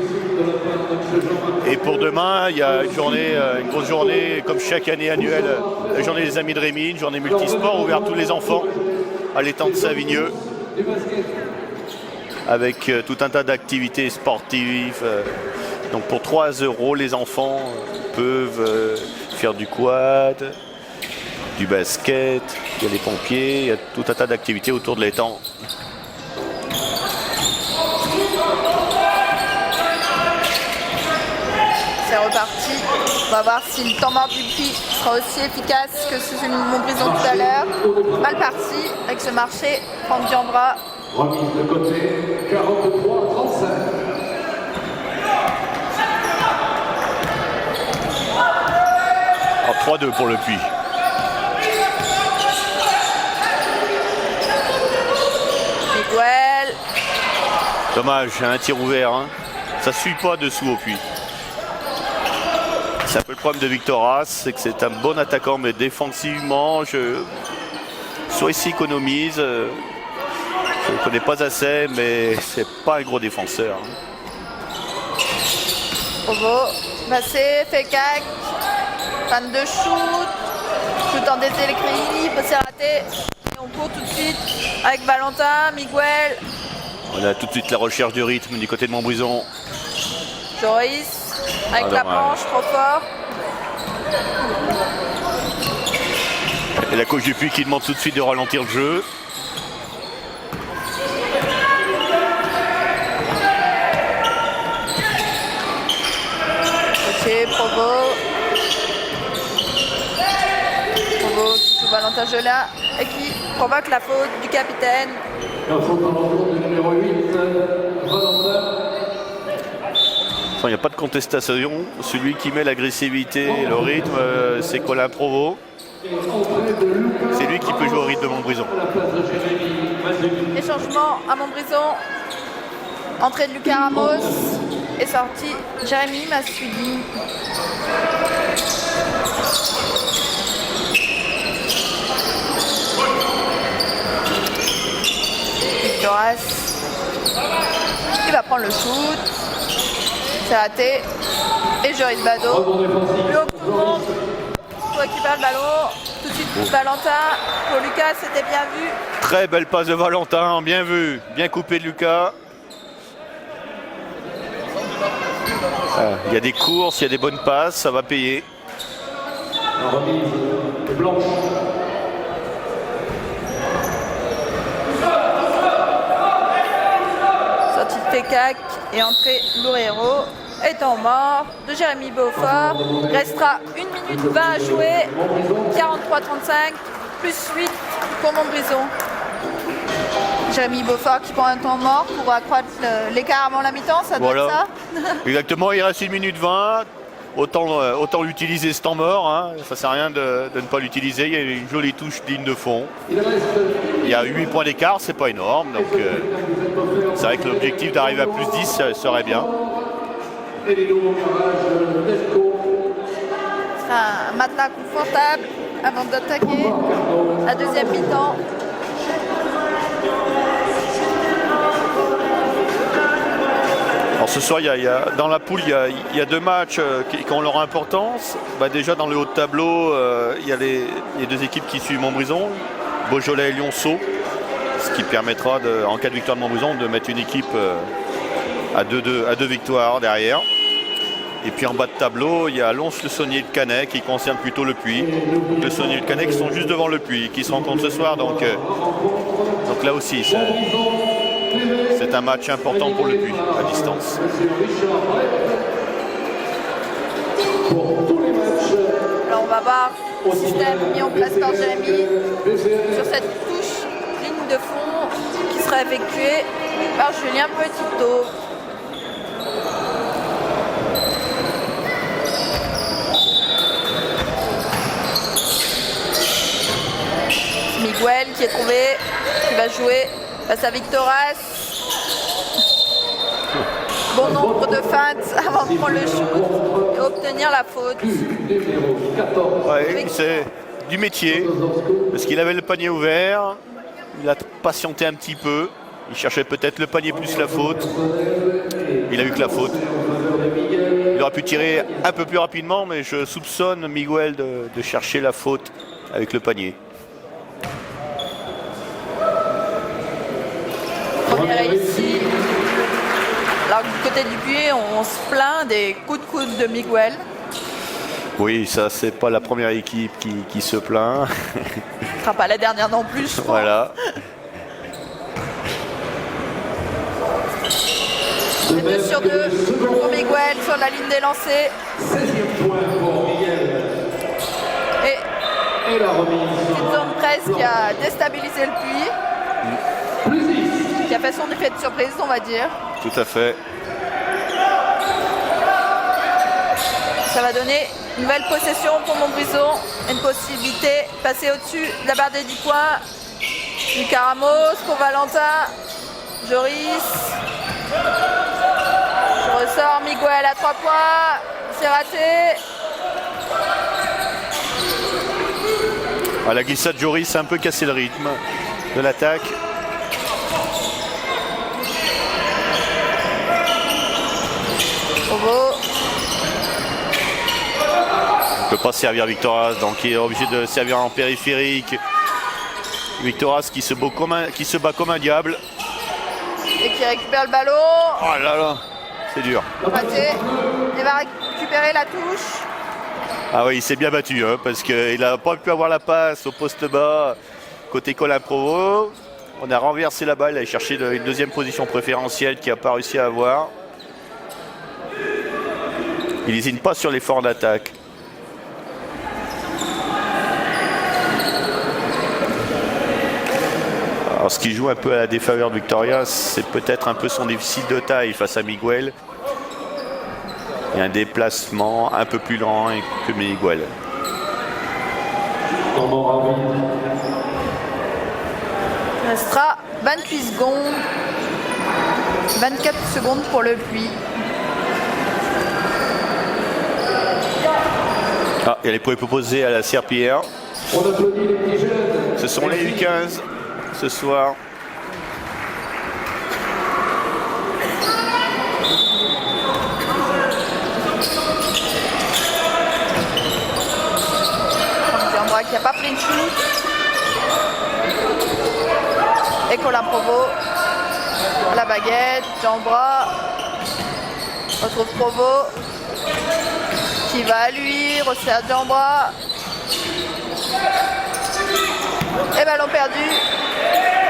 Et pour demain, il y a une grosse journée, comme chaque année annuelle, la journée des Amis de Rémy, une journée multisport ouverte à tous les enfants à l'étang de Savigneux, avec tout un tas d'activités sportives. Donc pour 3 €, les enfants peuvent faire du quad, du basket, il y a les pompiers, il y a tout un tas d'activités autour de l'étang. C'est reparti. On va voir si le temps mort du Puy sera aussi efficace que celui de Montbrison tout à l'heure. Mal parti avec ce marché. Franck Diambra. Remise de côté. 43-35. Alors 3-2 pour le Puy. Miguel. Dommage, un tir ouvert. Hein. Ça ne suit pas dessous au Puy. C'est un peu le problème de Victor Haas, c'est que c'est un bon attaquant, mais défensivement, soit il s'économise. Je ne le connais pas assez, mais c'est pas un gros défenseur. Hein. Provo. Massé. Fekak. Fan de shoot. Shoot en déséquilibre. C'est raté. Et on court tout de suite avec Valentin. Miguel. On a tout de suite la recherche du rythme du côté de Montbrison. Joris. Avec la dommage. planche, trop fort. Et la coach du Puy qui demande tout de suite de ralentir le jeu. Ok, Provo. Provo qui joue Valentin Gelin et qui provoque la faute du capitaine. La faute en retour du numéro 8, Valentin. Il n'y a pas de contestation. Celui qui met l'agressivité et le rythme, c'est Colin Provo. C'est lui qui peut jouer au rythme de Montbrison. Les changements à Montbrison. Entrée de Lucas Ramos et sortie Jérémy Massoudi. Victoras. Il va prendre le shoot. C'est raté. Et Joris Bado. Rebond défensif. Plus haut que tout le monde. Toi qui parle le ballon. Tout de suite Valentin. Pour Lucas, c'était bien vu. Très belle passe de Valentin, bien vu. Bien coupé de Lucas. Il y a des courses, il y a des bonnes passes, ça va payer. La remise blanche. Sortie de Fekak et entrée Loureiro. Et temps mort de Jérémy Beaufort. Il restera 1 minute 20 à jouer. 43-35 plus 8 pour Montbrison. Jérémy Beaufort qui prend un temps mort pour accroître l'écart avant la mi-temps, ça doit être ça. Exactement, il reste 1 minute 20. Autant l'utiliser ce temps mort, hein. Ça sert à rien de ne pas l'utiliser. Il y a une jolie touche digne de fond. Il y a 8 points d'écart, c'est pas énorme. Donc c'est vrai que l'objectif d'arriver à plus 10 serait bien. Un matelas confortable avant d'attaquer la deuxième mi-temps. Alors ce soir, dans la poule, il y a 2 matchs qui ont leur importance. Déjà dans le haut de tableau, il y a les 2 équipes qui suivent Montbrison, Beaujolais et Lyonceau, ce qui permettra, en cas de victoire de Montbrison, de mettre une équipe à 2 victoires derrière. Et puis en bas de tableau, il y a Lons-le-Saunier de Canet qui concerne plutôt le Puy. Le Saunier de Canet qui sont juste devant le Puy, qui se rencontrent ce soir. Donc là aussi, c'est un match important pour le Puy à distance. Alors on va voir le système mis en place par Jérémy sur cette touche ligne de fond qui sera effectuée par Julien Petitto. Miguel qui est trouvé, qui va jouer face à Victoras. Bon nombre de feintes avant de prendre le shoot et obtenir la faute. Ouais, c'est du métier, parce qu'il avait le panier ouvert, il a patienté un petit peu, il cherchait peut-être le panier plus la faute, il a eu que la faute. Il aurait pu tirer un peu plus rapidement, mais je soupçonne Miguel de chercher la faute avec le panier. Première ici. Alors du côté du Puy, on se plaint des coups de coude de Miguel. Oui, ça c'est pas la première équipe qui se plaint. Ce sera pas la dernière non plus, je pense. Voilà. C'est 2 sur 2 pour Miguel sur la ligne des lancers. Et une zone presse qui a déstabilisé le Puy. Qui a fait son effet de surprise, on va dire. Tout à fait. Ça va donner une nouvelle possession pour Montbrison. Une possibilité de passer au-dessus de la barre des 10 points. Lucas Ramos pour Valentin. Joris. Je ressors Miguel à 3 points. C'est raté. La glissade Joris a un peu cassé le rythme de l'attaque. Il ne peut pas servir Victoras, donc il est obligé de servir en périphérique. Victoras qui se bat comme un diable. Et qui récupère le ballon. Oh là là, c'est dur. Raté. Il va récupérer la touche. Ah oui, il s'est bien battu, hein, parce qu'il n'a pas pu avoir la passe au poste bas côté Colin Provost. On a renversé la balle, il a cherché une deuxième position préférentielle qu'il n'a pas réussi à avoir. Il n'hésite pas sur l'effort d'attaque. Alors ce qui joue un peu à la défaveur de Victoria, c'est peut-être un peu son déficit de taille face à Miguel. Il y a un déplacement un peu plus lent que Miguel. Il restera 28 secondes. 24 secondes pour le Puy. Elle est proposée à la Serpillière. Ce sont les U15 ce soir. Qui n'a pas pris le shoot. Et Colin Provost. La baguette, Jean-Bras. Retrouve Provost. Qui va à lui, resserre Jean-Bras. Et ballon perdu.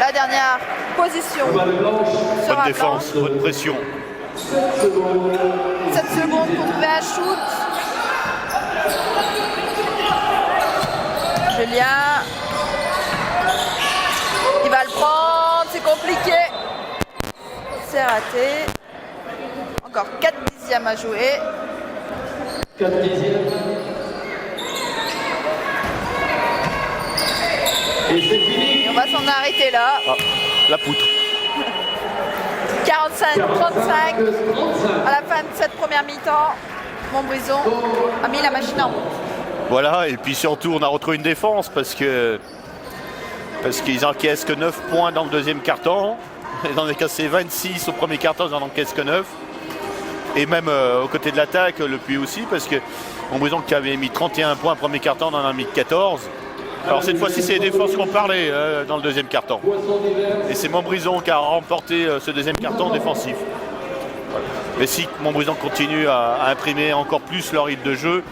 La dernière position. Bonne défense, bonne pression. 37 secondes pour trouver un shoot. Julien. Il va le prendre, c'est compliqué. C'est raté. Encore 4 dixièmes à jouer. 4 dixièmes. Et c'est fini. On va s'en arrêter là. Ah, la poutre. 45-35 à la fin de cette première mi-temps. Montbrison a mis la machine en route. Voilà, et puis surtout on a retrouvé une défense parce qu'ils encaissent que 9 points dans le deuxième quart-temps. Ils en ont cassé 26 au premier quart-temps, ils en encaissent que 9. Et même aux côtés de l'attaque, le Puy aussi, parce que Montbrison qui avait mis 31 points au premier quart-temps, en a mis 14. Alors cette fois-ci, c'est les défenses qu'on parlait dans le deuxième quart-temps. Et c'est Montbrison qui a remporté ce deuxième quart-temps défensif. Voilà. Mais si Montbrison continue à imprimer encore plus leur rythme de jeu,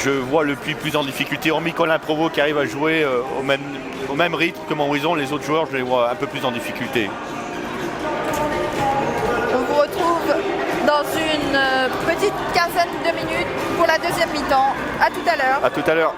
je vois le Puy plus en difficulté. Hormis Colin Provost qui arrive à jouer au même rythme que Montbrison, les autres joueurs, je les vois un peu plus en difficulté. On vous retrouve dans une petite quinzaine de minutes pour la deuxième mi-temps. À tout à l'heure. À tout à l'heure.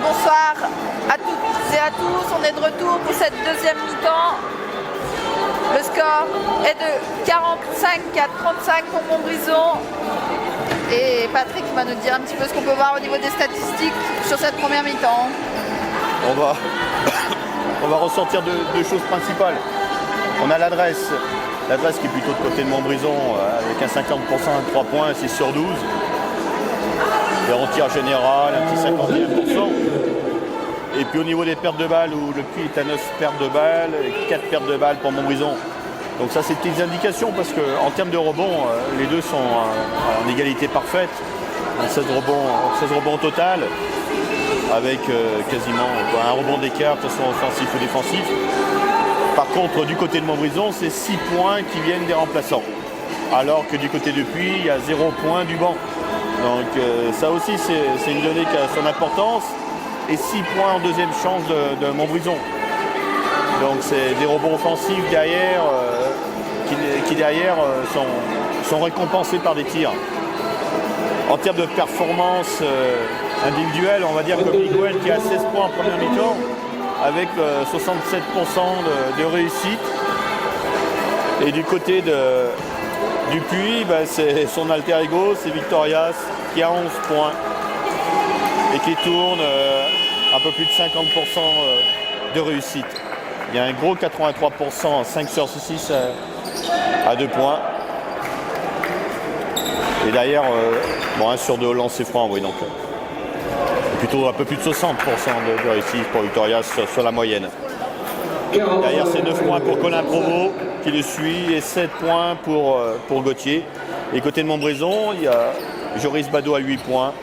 Bonsoir à toutes et à tous. On est de retour pour cette deuxième mi-temps. Le score est de 45-35 pour Montbrison. Et Patrick va nous dire un petit peu ce qu'on peut voir au niveau des statistiques sur cette première mi-temps. On va ressortir deux choses principales. On a l'adresse qui est plutôt de côté de Montbrison avec un 50% à 3 points, 6 sur 12. Et en tir général, un petit 51%. Et puis au niveau des pertes de balles, où le Puy est à 9 pertes de balles et 4 pertes de balles pour Montbrison. Donc ça, c'est des petites indications parce qu'en termes de rebonds, les deux sont en égalité parfaite. 16 rebonds au total, avec quasiment un rebond d'écart, que ce soit offensif ou défensif. Par contre, du côté de Montbrison, c'est 6 points qui viennent des remplaçants. Alors que du côté de Puy, il y a 0 points du banc. Donc ça aussi, c'est une donnée qui a son importance. Et 6 points en deuxième chance de Montbrison. Donc c'est des rebonds offensifs derrière qui derrière sont récompensés par des tirs. En termes de performance individuelle, on va dire que Miguel qui a 16 points en première mi-temps avec 67% de réussite. Et du côté du Puy, c'est son alter ego, c'est Victorias qui a 11 points et qui tourne un peu plus de 50% de réussite. Il y a un gros 83%, 5 sur 6 à 2 points. Et derrière, 1 sur 2 au lancer franc, oui, donc plutôt un peu plus de 60% de réussite pour Victorias sur la moyenne. Derrière, c'est 9 points pour Colin Provost qui le suit et 7 points pour Gauthier. Et côté de Montbrison, il y a Joris Badeau à 8 points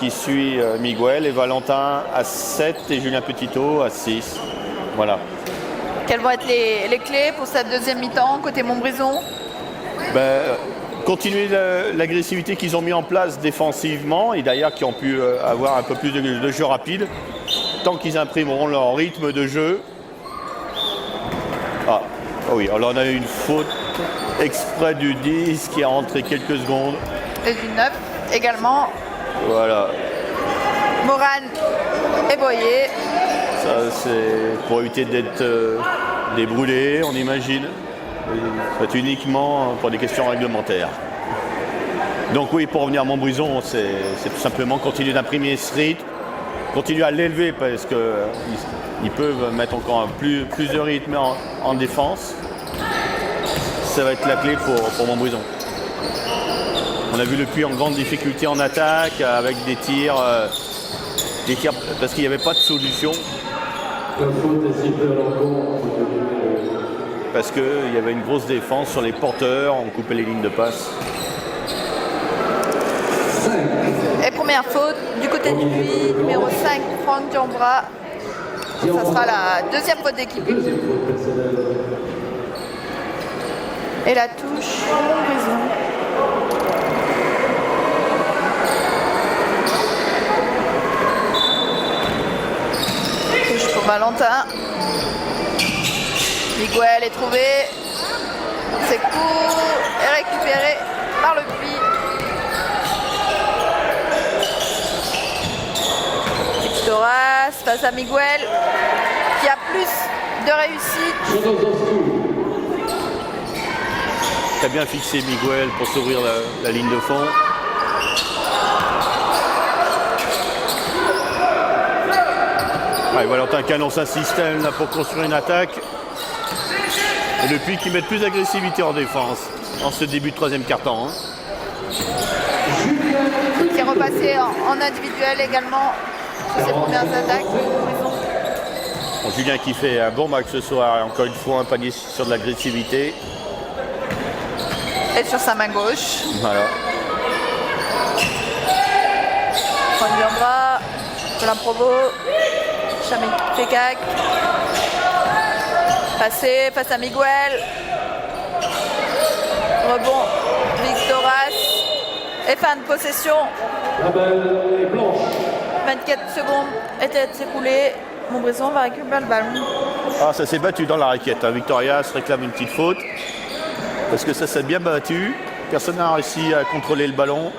qui suit Miguel et Valentin à 7 et Julien Petitot à 6. Voilà. Quelles vont être les clés pour cette deuxième mi-temps côté Montbrison? Continuer l'agressivité qu'ils ont mis en place défensivement et d'ailleurs qui ont pu avoir un peu plus de jeu rapide tant qu'ils imprimeront leur rythme de jeu. Ah oui, alors on a eu une faute exprès du 10 qui est rentré quelques secondes. Et du 9 également. Voilà. Moran et Boyer. Ça c'est pour éviter d'être débrûlé, on imagine. C'est uniquement pour des questions réglementaires. Donc oui, pour revenir à Montbrison, c'est tout simplement continuer d'imprimer ce rythme, continuer à l'élever parce qu'ils peuvent mettre encore plus de rythme en défense. Ça va être la clé pour Montbrison. On a vu le Puy en grande difficulté en attaque avec des tirs parce qu'il n'y avait pas de solution. La faute est sifflée à l'encontre. Parce qu'il y avait une grosse défense sur les porteurs, on coupait les lignes de passe. 5. Et première faute du côté du puits, numéro 5, Franck Diambra. Ça sera la deuxième faute d'équipe. Deuxième faute personnelle. Et la touche, Montbrison. Touche pour Valentin. Miguel est trouvé. C'est court et récupéré par le puits. Victoras face à Miguel qui a plus de réussite. Qui a bien fixé Miguel pour s'ouvrir la ligne de fond. Ouais, Valentin qui annonce un système là, pour construire une attaque. Et le Puy qui met plus d'agressivité en défense en ce début de troisième quart-temps. Hein. Qui est repassé en individuel également sur ses premières attaques. Bon, Julien qui fait un bon match ce soir, encore une fois un panier sur de l'agressivité. Et sur sa main gauche. Voilà. Franck Diambra, Colin Provo, Chamé Pécac. Passé face à Miguel. Rebond, Victoras. Et fin de possession. La balle est blanche. 24 secondes étaient écoulées. Montbrison va récupérer le ballon. Ah, ça s'est battu dans la raquette. Hein. Victorias réclame une petite faute. Parce que ça s'est bien battu. Personne n'a réussi à contrôler le ballon.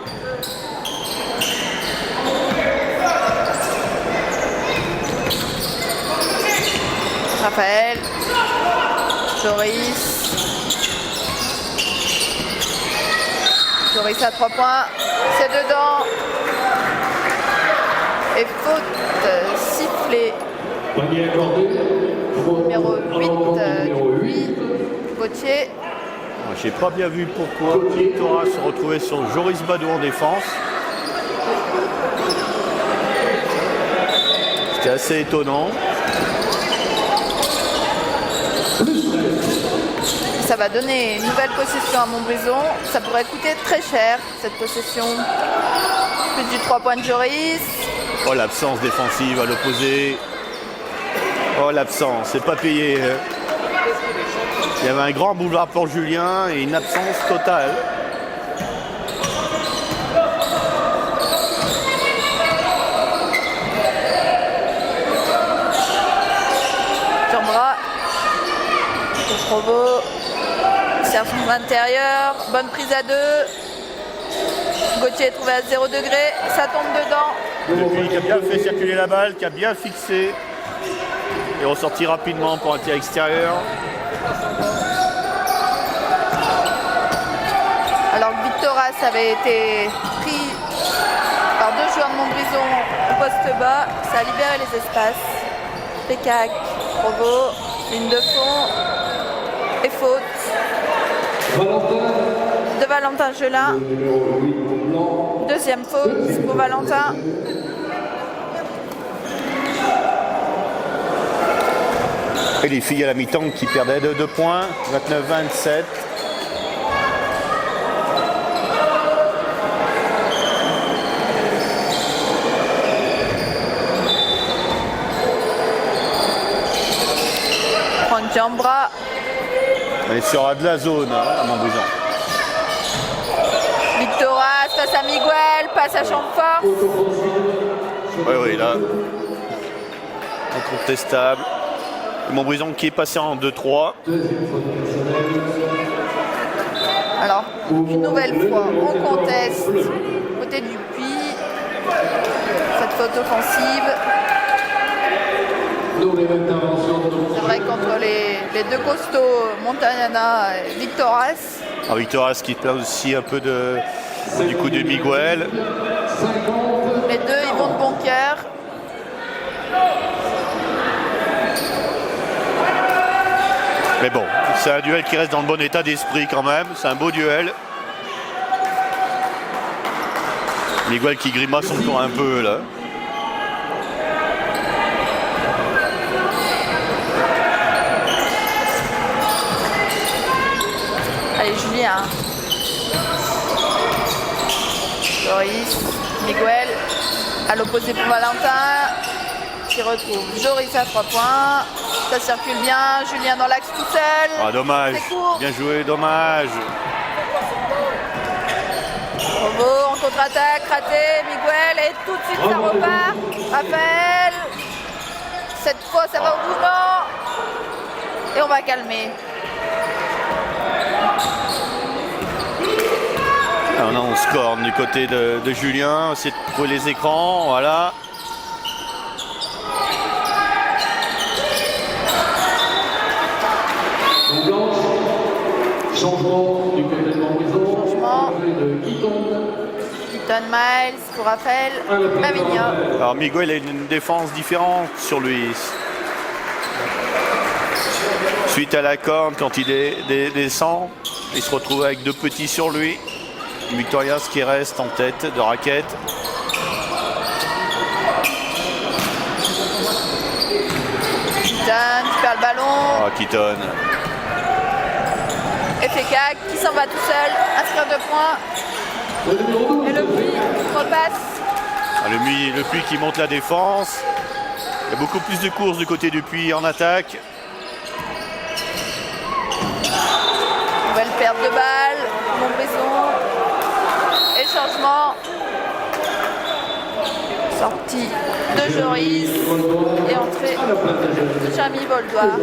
Raphaël. Joris. Joris à 3 points. C'est dedans. Et faute sifflée. Panier accordé. Faute Numéro à l'encontre du numéro 8. 8. Gauthier. J'ai pas bien vu pourquoi Victoras se retrouvait sur Joris Badou en défense. C'était assez étonnant. Ça va donner une nouvelle possession à Montbrison. Ça pourrait coûter très cher, cette possession. Plus du 3 points de Joris. Oh, l'absence défensive à l'opposé. Oh, l'absence, c'est pas payé. Il y avait un grand boulevard pour Julien et une absence totale. Diambra. Provo. Serge à l'intérieur. Bonne prise à 2. Gauthier est trouvé à 0 degré. Ça tombe dedans. Depuis qui a bien fait circuler la balle, qui a bien fixé. Et ressorti rapidement pour un tir extérieur. Alors que Victoras avait été pris par 2 joueurs de Montbrison au poste bas, ça a libéré les espaces. Pécac, Provo, ligne de fond et faute Valentin. de Valentin Gelin. Le numéro 8 blanc. Deuxième faute pour Valentin. Et les filles à la mi-temps qui perdaient de 2 points, 29-27. Franck Diambra. On est sur de la zone hein, à Montbrison. Victoras face à Miguel, passe à champ de force. Oui, là. Incontestable. Montbrison qui est passé en 2-3. Deuxième faute personnelle. Alors, une nouvelle fois, on conteste côté du puits. Cette faute offensive. Nouvelle intervention de C'est vrai qu'entre les deux costauds, Montagnana et Victoras, Alors Victoras qui plaint aussi un peu du coup de Miguel. 50. les deux ils vont de bon cœur. Mais bon, c'est un duel qui reste dans le bon état d'esprit quand même. C'est un beau duel. Miguel qui grimace encore un peu là. Julien. Joris, Miguel, à l'opposé pour Valentin, qui retrouve Joris à 3 points. Ça circule bien, Julien dans l'axe tout seul. Ah, dommage, bien joué, dommage. Provo en contre-attaque, raté, Miguel, et tout de suite ça repart. Raphaël, cette fois ça va au bout, non. Et on va calmer. Alors, on score du côté de Julien, c'est de trouver les écrans, voilà. Changement du côté de Montbrison. Changement. De Keaton. Keaton Miles pour Raphaël Lavigna. Alors Miguel a une défense différente sur lui. Suite à la corne, quand il descend, il se retrouve avec 2 petits sur lui. Victorias qui reste en tête de raquette. Keaton qui perd le ballon. Ah, Keaton. Et Fekak qui s'en va tout seul, inscrire 2 points. Et le Puy repasse. Ah, le Puy qui monte la défense. Il y a beaucoup plus de courses du côté du Puy en attaque. Nouvelle perte de balle, Montbrison. Et changement. Sortie de Joris et entrée de Jamie Boldoir.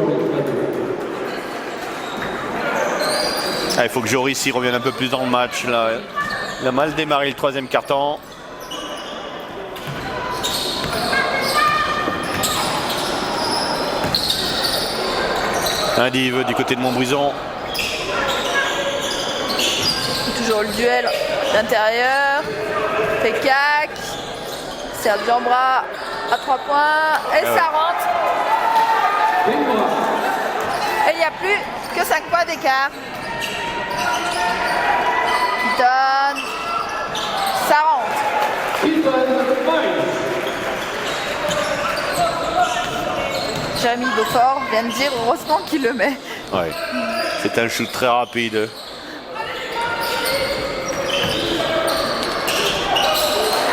Ah, il faut que Joris y revienne un peu plus dans le match. Là. Il a mal démarré le 3e quart-temps. Un div du côté de Montbrison. Toujours le duel d'intérieur. Fekak. Serge Jambra à 3 points. Et ça rentre. Et il n'y a plus que 5 points d'écart. Keaton. Ça rentre. Jérémy Beaufort vient de dire heureusement qu'il le met. Ouais. C'est un shoot très rapide.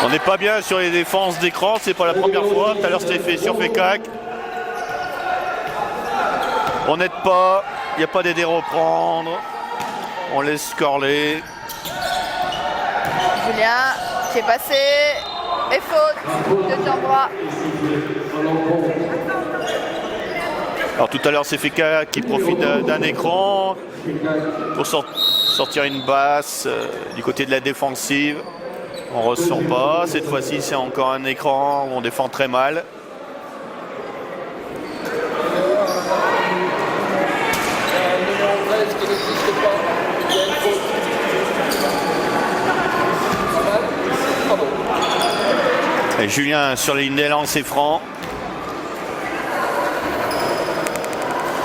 On n'est pas bien sur les défenses d'écran, c'est pas la première fois. Tout à l'heure c'était fait sur Fekak. On n'aide pas, il n'y a pas d'aider à reprendre. On laisse scorler. Julien qui est passé. Et faute de Jambra. Alors tout à l'heure c'est Fekak qui profite d'un écran pour sortir une basse du côté de la défensive. On ne ressent pas. Cette fois-ci c'est encore un écran où on défend très mal. Et Julien sur les lignes des lancers francs.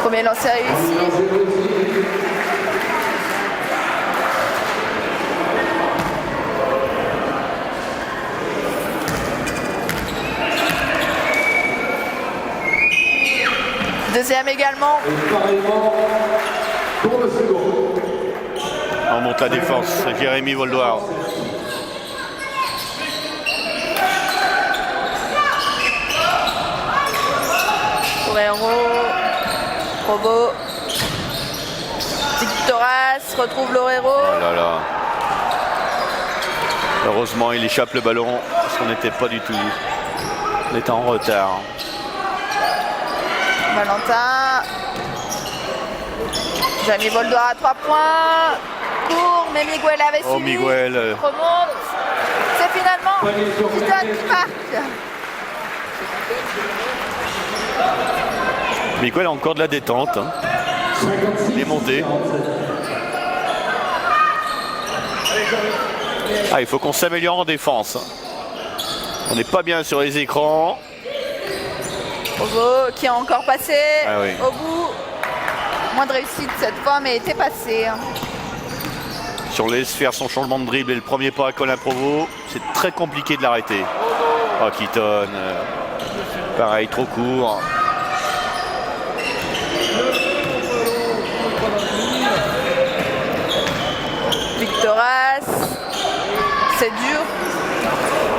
Premier lancer réussi. Deuxième également. On monte la défense. Jérémy Boldoir. Torero, Provo, Victoras retrouve Lorero. Oh là là. Heureusement, il échappe le ballon parce qu'on n'était pas du tout. On était en retard. Valentin. Jamie Boldoir à 3 points. Court, mais Miguel avait suivi. Oh, Miguel. Remonte. C'est finalement Keaton qui marque. Miguel a encore de la détente. Hein. Il est monté. Ah, il faut qu'on s'améliore en défense. On n'est pas bien sur les écrans. Provo qui a encore passé oui. Au bout. Moins de réussite cette fois, mais était passé. Sur laisse faire son changement de dribble et le premier pas à Colin Provo, c'est très compliqué de l'arrêter. Oh, Keaton. Pareil, trop court. Victoras, c'est dur.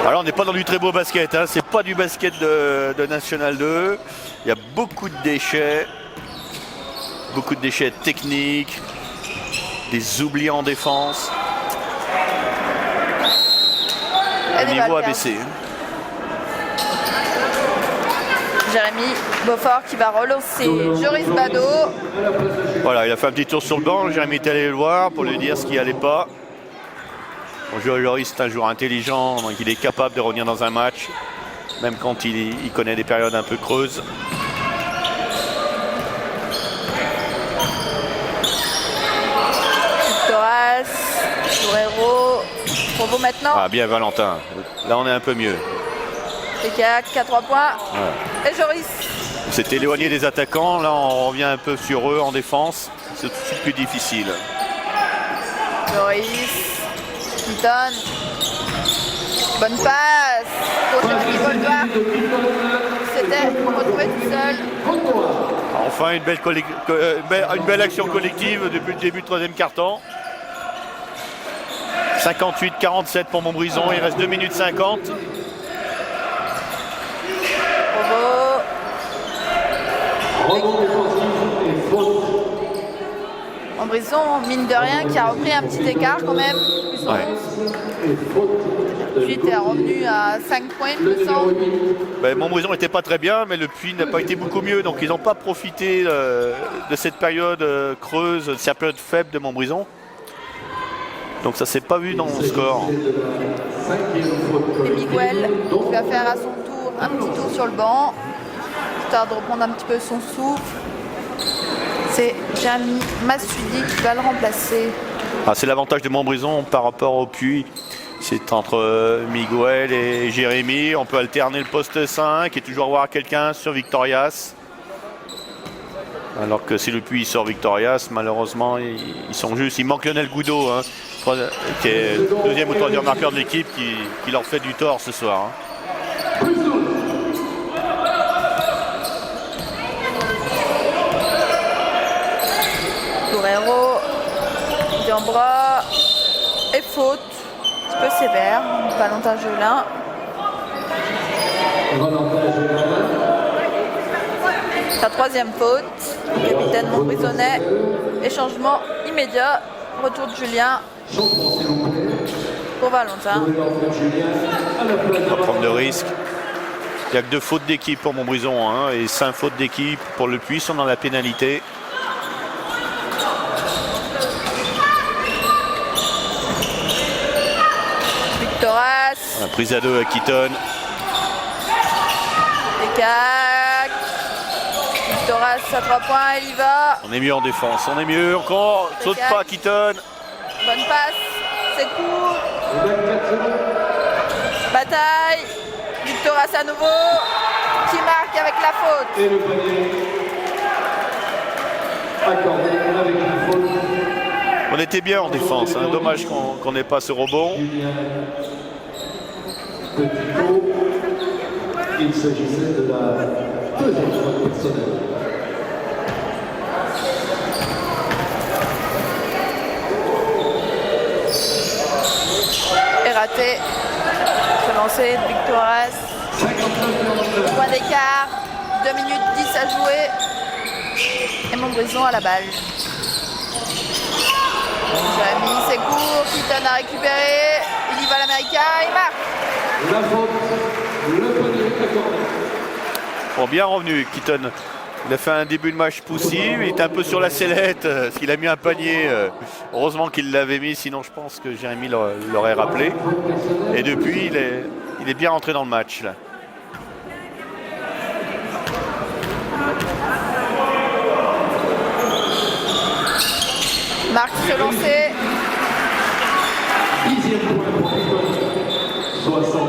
Alors on n'est pas dans du très beau basket, hein. C'est pas du basket de National 2. Il y a beaucoup de déchets techniques, des oublis en défense. Le niveau a baissé. Jérémy Beaufort qui va relancer Joris Bado. Voilà, il a fait un petit tour sur le banc. Jérémy est allé le voir pour lui dire ce qui n'allait pas. Joris, c'est un joueur intelligent, donc il est capable de revenir dans un match, même quand il connaît des périodes un peu creuses. Victoras, Torero, Provo maintenant. Ah bien Valentin, là on est un peu mieux. Tekak, 4-3 points. Ouais. Et Joris. On s'est éloigné des attaquants, là on revient un peu sur eux en défense. C'est tout de suite plus difficile. Joris, Keaton. Bonne passe pour Jérémy Beaufort. C'était retrouvé tout seul. Enfin une belle action collective depuis le début de troisième quart-temps. 58-47 pour Montbrison, il reste 2 minutes 50. Montbrison, mine de rien, qui a repris un petit écart quand même. Puis était revenu à 5 points, il me semble. Montbrison n'était pas très bien, mais le Puy n'a pas été beaucoup mieux. Donc ils n'ont pas profité de cette période creuse, de cette période faible de Montbrison. Donc ça s'est pas vu dans le score. Et Miguel qui va faire à son tour un petit tour sur le banc, histoire de reprendre un petit peu son souffle. C'est Jérémy Massudi qui va le remplacer. Ah, c'est l'avantage de Montbrison par rapport au Puy. C'est entre Miguel et Jérémy. On peut alterner le poste 5 et toujours avoir quelqu'un sur Victorias. Alors que si le Puy sort Victorias, malheureusement, ils sont juste. Il manque Lionel Goudot, hein, qui est le deuxième ou troisième marqueur de l'équipe, qui leur fait du tort ce soir. Hein. Torero, Diambra et faute. Un petit peu sévère, Valentin Gelin. Sa troisième faute, capitaine Montbrisonnais. Et changement immédiat, retour de Julien pour Valentin. On va prendre de risques. Il n'y a que 2 fautes d'équipe pour Montbrison, hein, et 5 fautes d'équipe pour le Puy sont dans la pénalité. Victoras. Prise à 2 à Keaton. Tekak. Victoras à 3 points, il y va. On est mieux en défense, on est mieux encore. Saute pas Keaton. Bonne passe, c'est court. Bataille. Victoras à nouveau, qui marque avec la faute. Et le panier accordé avec une faute. On était bien en défense, hein. Dommage qu'on n'ait pas ce rebond. Il s'agissait de la deuxième faute personnelle. Et raté. Se lancer de Victoras. Point d'écart. 2 minutes 10 à jouer. Et Montbrison à la balle. Jérémy, c'est court. Keaton a récupéré. Il y va l'Américain. Il marque. La faute. Le panier accordé. Bon, bien revenu Keaton. Il a fait un début de match poussif, il était un peu sur la sellette, parce qu'il a mis un panier. Heureusement qu'il l'avait mis, sinon je pense que Jérémy l'aurait rappelé. Et depuis, il est bien rentré dans le match là. Marc se lancer.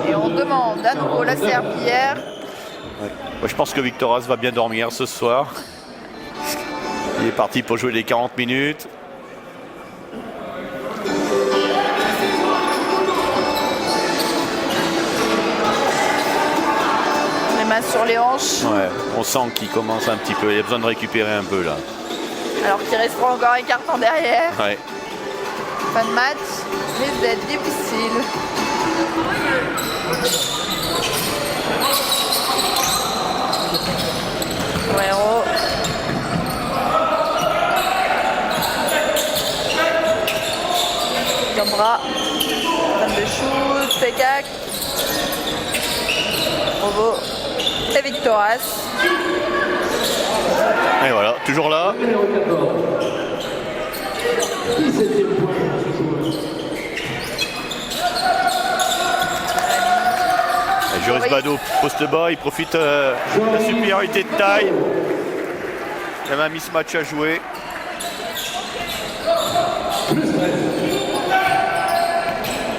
Et on demande à nouveau la serpillière. Ouais. Moi, je pense que Victoras va bien dormir ce soir. Il est parti pour jouer les 40 minutes. Les mains sur les hanches. Ouais, on sent qu'il commence un petit peu. Il a besoin de récupérer un peu là. Alors qu'il restera encore un carton derrière. Ouais. Fin de match risque d'être difficile. Guerrero. Gambra. Fan de shoot. Pekak. Provo. Et Victoras. Et voilà, toujours là. Numéro 14. 17e point. Joris Bado poste bas, il profite de la supériorité de taille. Il y avait un mismatch à jouer.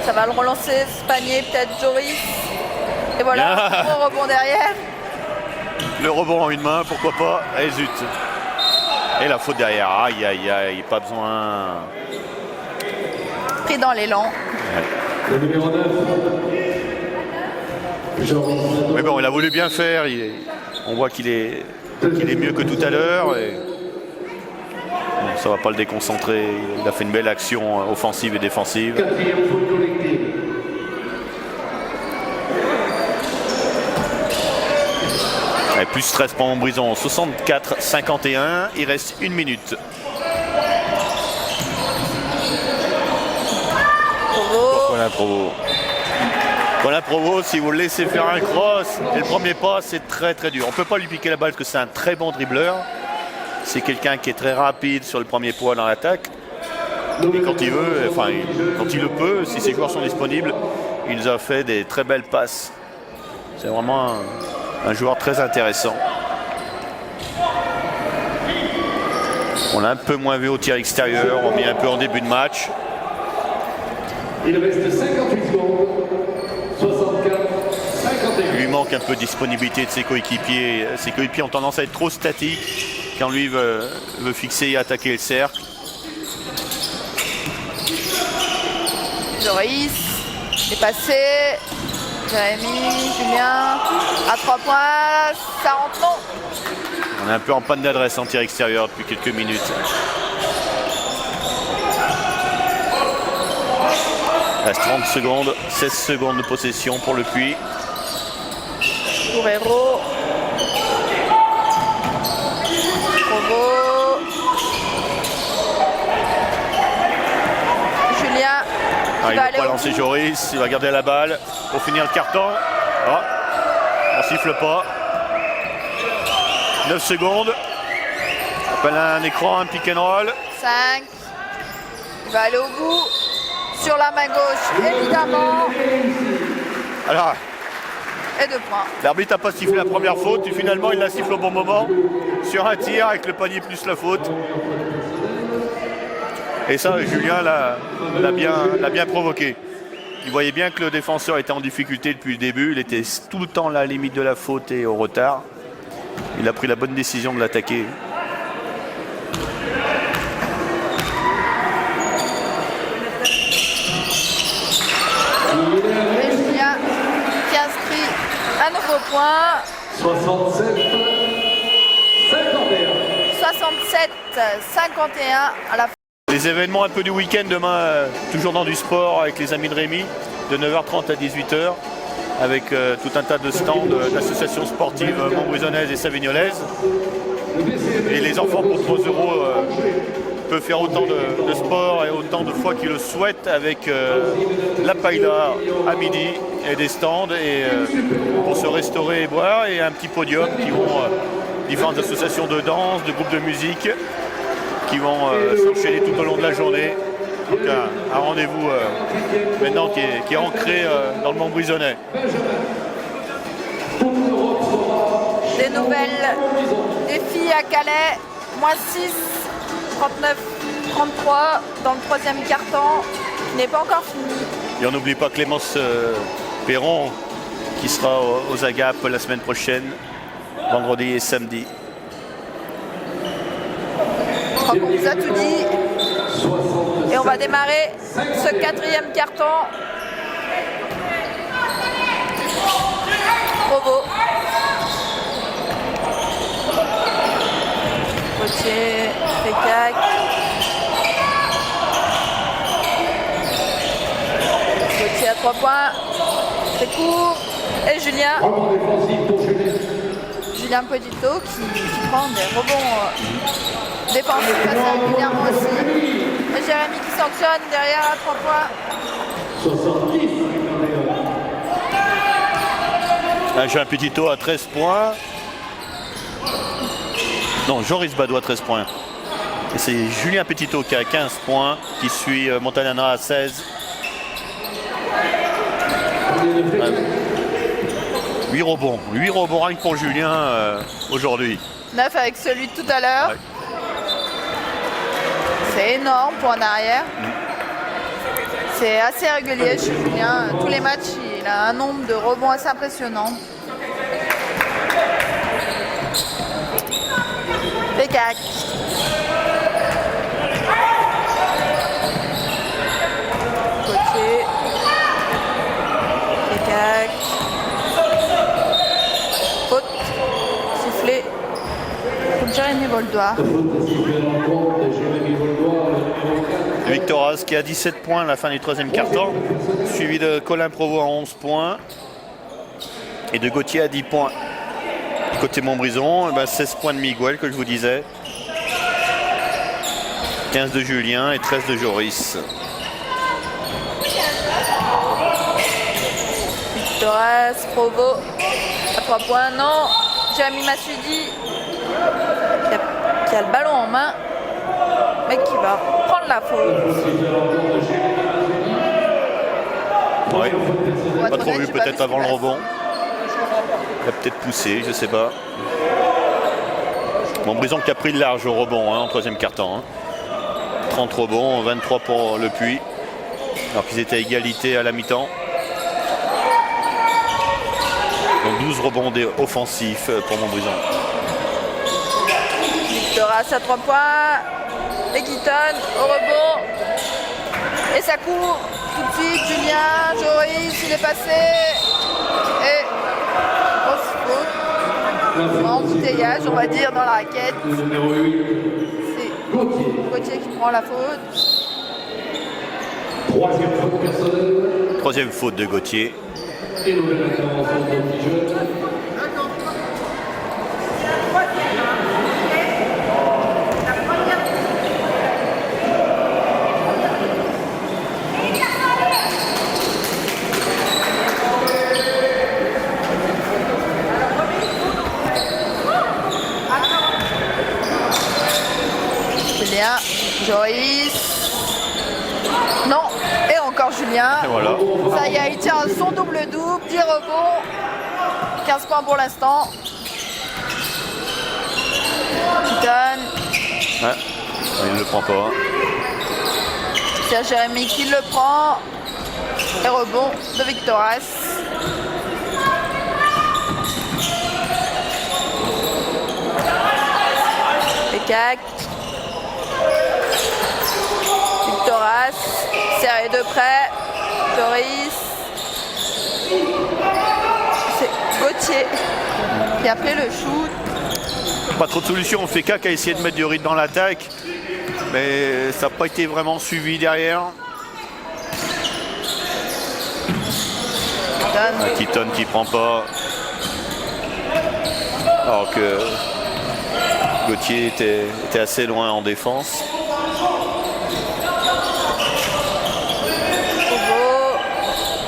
Ça va le relancer, ce panier, peut-être Joris. Et voilà, bon rebond derrière. Le rebond en une main, pourquoi pas. Et zut. Et la faute derrière. Aïe, aïe, aïe, pas besoin. Pris dans l'élan. Le numéro 9. Mais bon, il a voulu bien faire. On voit qu'il est mieux que tout à l'heure. Et... Bon, ça va pas le déconcentrer. Il a fait une belle action offensive et défensive. 4e faute collective. Et plus stress pour Montbrison. 64-51. Il reste 1 minute. Colin Provo, si vous le laissez faire un cross et le premier pas, c'est très très dur. On ne peut pas lui piquer la balle parce que c'est un très bon dribbleur. C'est quelqu'un qui est très rapide sur le premier poids dans l'attaque. Et quand il veut, enfin quand il le peut, si ses joueurs sont disponibles, il nous a fait des très belles passes. C'est vraiment un joueur très intéressant. On l'a un peu moins vu au tir extérieur, on mis un peu en début de match. Il reste 58 secondes. 64, 51. Il lui manque un peu de disponibilité de ses coéquipiers. Ses coéquipiers ont tendance à être trop statiques quand lui veut fixer et attaquer le cercle. Joris est passé. Jérémy, Julien, à 3 points, ça rentre non. On est un peu en panne d'adresse en tir extérieur depuis quelques minutes. Il reste 30 secondes, 16 secondes de possession pour le Puy. Guerrero. Provo. Julien. Il ne va pas lancer Joris, il va garder la balle pour finir le carton. Oh, on siffle pas. 9 secondes. On appelle un écran, un pick and roll. 5. Il va aller au bout. Sur la main gauche, évidemment. Alors, Et 2 points. l'arbitre n'a pas sifflé la première faute et finalement il la siffle au bon moment. Sur un tir avec le panier plus la faute. Et ça, Julien l'a bien provoqué. Il voyait bien que le défenseur était en difficulté depuis le début. Il était tout le temps à la limite de la faute et au retard. Il a pris la bonne décision de l'attaquer. Et Julien qui inscrit un nouveau point. 67, 51. 67-51 à la fin. Les événements un peu du week-end demain, toujours dans du sport avec les amis de Rémi, de 9h30 à 18h, avec tout un tas de stands d'associations sportives montbrison-aises et savignolaises. Et les enfants pour 3 € peuvent faire autant de sport et autant de fois qu'ils le souhaitent avec la paella à midi et des stands et, pour se restaurer et boire, et un petit podium qui vont différentes associations de danse, de groupes de musique qui vont s'enchaîner tout au long de la journée. Donc un rendez-vous maintenant qui est ancré dans le Montbrisonnais. Des nouvelles des filles à Calais, moins 6, 39-33 dans le 3e quart-temps, qui n'est pas encore fini. Et on n'oublie pas Clémence Perron qui sera aux Agapes la semaine prochaine, vendredi et samedi. Je crois qu'on vous a tout dit. Et on va démarrer ce 4e quart-temps. Provo. Gauthier, Pécac. à 3 points. C'est court. Et Julien. Rebond défensif pour Julien. Julien Petito qui prend des rebonds défensifs assez régulièrement aussi. Et Jérémy qui sanctionne derrière à 3 points. 70. Julien Petito à 13 points. Non, Joris Badois à 13 points. Et c'est Julien Petito qui a 15 points, qui suit Montagnana à 16. 8 rebonds rien que pour Julien aujourd'hui. 9 avec celui de tout à l'heure. Ouais. C'est énorme pour un arrière. C'est assez régulier chez Julien. Tous les matchs, il a un nombre de rebonds assez impressionnant. Pécac. Côté. Pécac. Faute. Sifflé. Pour Jérémy Voldoir. Victoras qui a 17 points à la fin du troisième quart-temps, suivi de Colin Provost à 11 points et de Gauthier à 10 points. Côté Montbrison, 16 points de Miguel que je vous disais, 15 de Julien et 13 de Joris. Victoras, Provo à 3 points, non. Jérémy Massoudi qui a le ballon en main, mais qui va prendre la faute. Ouais. Pour Pas être trop honnête, vu j'ai peut-être ce avant le qui passe. rebond. Il a peut-être poussé, je sais pas. Montbrison qui a pris le large au rebond en troisième quart-temps. 30 rebonds, 23 pour le Puy. Alors qu'ils étaient à égalité à la mi-temps. Donc 12 rebonds offensifs pour Montbrison. Victoras à 3 points. Et Guiton au rebond. Et ça court tout de suite. Julien, Joris, il est passé. Et grosse faute. Embouteillage, on va dire, dans la raquette. C'est Gauthier qui prend la faute. Troisième faute personnelle. Troisième faute de Gauthier. Et nouvelle intervention de petit jeune. Julien, Joris. Non, et encore Julien. Et voilà. Ça y est, il tient son double-double, 10 rebonds, 15 points pour l'instant. Guiton, Ouais. Il ne le prend pas. c'est Jérémy qui le prend. Et rebond de Victoras. Pécac. Victoras, serré de près. Joris. C'est Gauthier qui a pris le shoot. Pas trop de solutions. On fait qu'à essayer de mettre du rythme dans l'attaque. Mais ça n'a pas été vraiment suivi derrière. Keaton qui prend pas. Alors que Gauthier était assez loin en défense.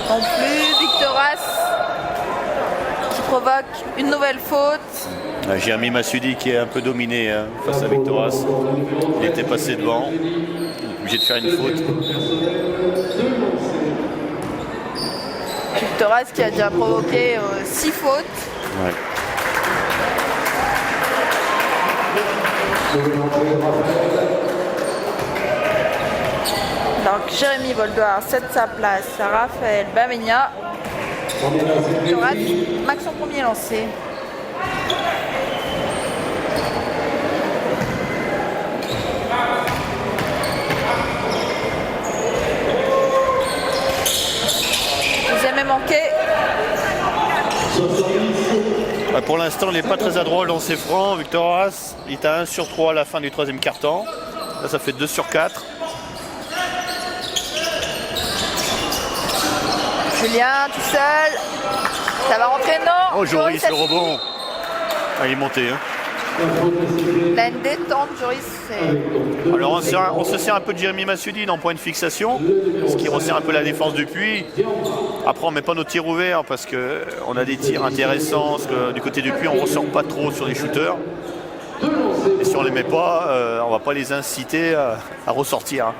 Non plus, Victoras qui provoque une nouvelle faute. Jérémy Massoudi qui est un peu dominé face à Victoras. Il était passé devant. Il est obligé de faire une faute. Victoras qui a déjà provoqué 6 fautes. Ouais. Donc Jérémy Voldoir cède sa place à Raphaël Bamegna. Victoras marque son premier lancé. Deuxième est manqué. Pour l'instant, il n'est pas très adroit au lancer franc. Victoras, il est à 1 sur 3 à la fin du troisième quart-temps. Là, ça fait 2 sur 4. Julien tout seul. Ça va rentrer, non. Oh, Joris, a le fini. rebond. Ah, il est monté. Hein. La une détente, Joris. Alors on se sert un peu de Jérémy Massoudine en point de fixation, ce qui resserre un peu la défense du Puy. Après on ne met pas nos tirs ouverts parce qu'on a des tirs intéressants, parce que du côté du Puy on ne ressort pas trop sur les shooters. Et si on ne les met pas, on ne va pas les inciter à ressortir. Hein.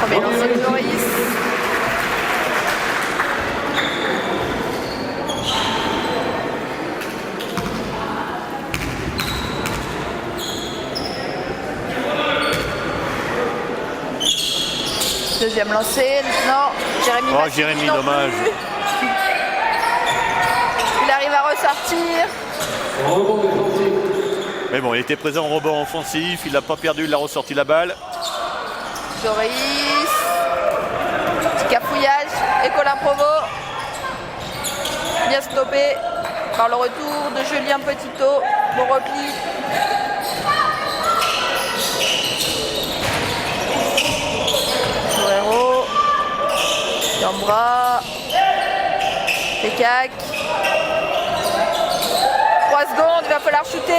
Premier lancer de Joris. Deuxième lancé, non, Jérémy. Oh, Jérémy, non dommage. plus. Il arrive à ressortir. Rebond défensif. Mais bon, il était présent au rebond offensif, il n'a pas perdu, il a ressorti la balle. Joris. Petit cafouillage. Et Colin Provost. Bien stoppé par le retour de Julien Petitot. Bon repli. Torero. Gambra. Pécac. 3 secondes, il va falloir shooter.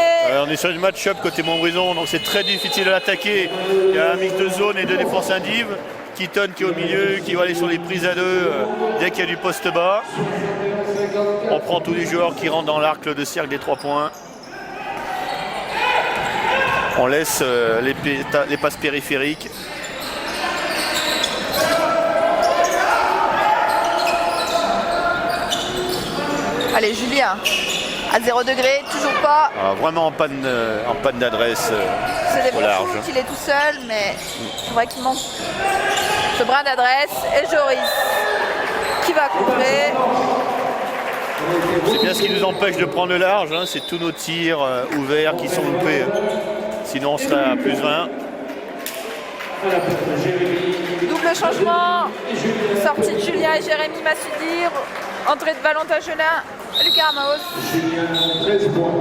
On est sur une match-up côté Montbrison, donc c'est très difficile de l'attaquer. Il y a un mix de zone et de défense indive. Keaton qui est au milieu, qui va aller sur les prises à deux dès qu'il y a du poste bas. On prend tous les joueurs qui rentrent dans l'arc de cercle des 3 points. On laisse les passes périphériques. Allez, Julien. À 0 degré, toujours pas. Alors, vraiment en panne d'adresse C'est des au bons large. shoots, il est tout seul, mais c'est vrai qu'il manque ce brin d'adresse. Et Joris qui va couvrir. C'est bien ce qui nous empêche de prendre le large, hein, c'est tous nos tirs ouverts qui sont loupés. Sinon on serait à plus 20. Double changement. Sortie de Julien et Jérémy Massudir. Entrée de Valentin Gelin. Lucas Ramos. 13 points.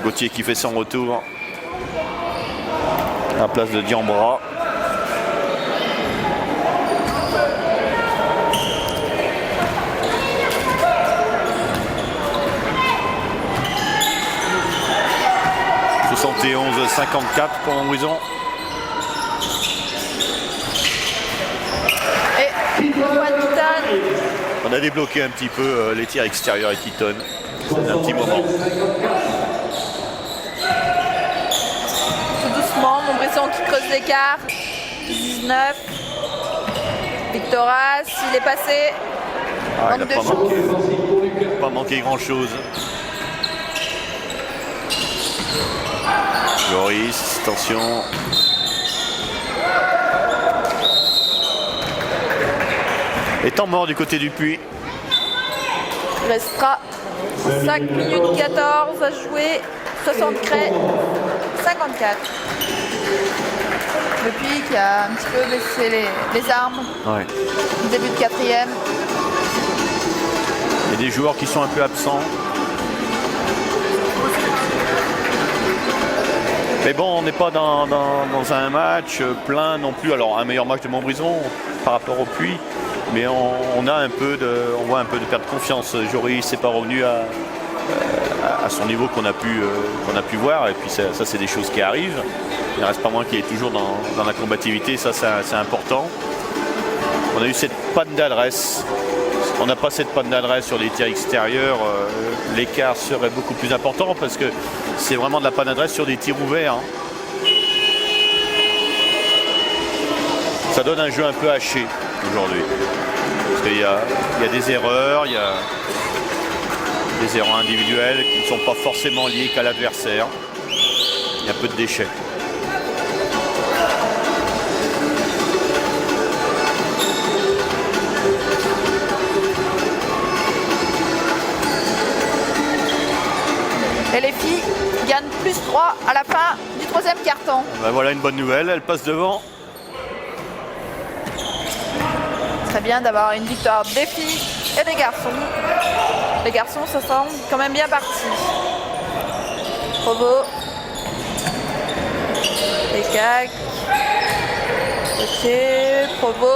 Gauthier qui fait son retour à la place de Diambra. « 71-54 pour Montbrison. Et Wantan. On a débloqué un petit peu les tirs extérieurs et Keaton. C'est un petit moment. Tout doucement, Montbrison qui creuse l'écart. 19. Victoras, il est passé. Ah, il Manque n'a de pas chance. pas manqué grand-chose. Joris, attention. Et temps mort du côté du Puy. Il restera 5 minutes 14 à jouer. 73, 54. Le Puy qui a un petit peu baissé les armes. Ouais. Début de quatrième. Il y a des joueurs qui sont un peu absents. Mais bon, on n'est pas dans un match plein non plus. Alors un meilleur match de Montbrison par rapport au Puy. Mais on voit un peu de perte de confiance. Joris n'est pas revenu à son niveau qu'on a pu voir. Et puis ça c'est des choses qui arrivent. Il ne reste pas moins qu'il est toujours dans la combativité. Ça c'est important. On a eu cette panne d'adresse. On n'a pas cette panne d'adresse sur les tirs extérieurs. L'écart serait beaucoup plus important parce que c'est vraiment de la panne d'adresse sur des tirs ouverts. Hein. Ça donne un jeu un peu haché aujourd'hui. Parce qu'il y a des erreurs, il y a des erreurs individuelles qui ne sont pas forcément liées qu'à l'adversaire. Il y a peu de déchets. Et les filles gagnent plus 3 à la fin du troisième carton. Ben voilà une bonne nouvelle, elle passe devant. Très bien d'avoir une victoire des filles et des garçons. Les garçons, ça semble quand même bien parti. Provo. Lecac. Ok, Provo.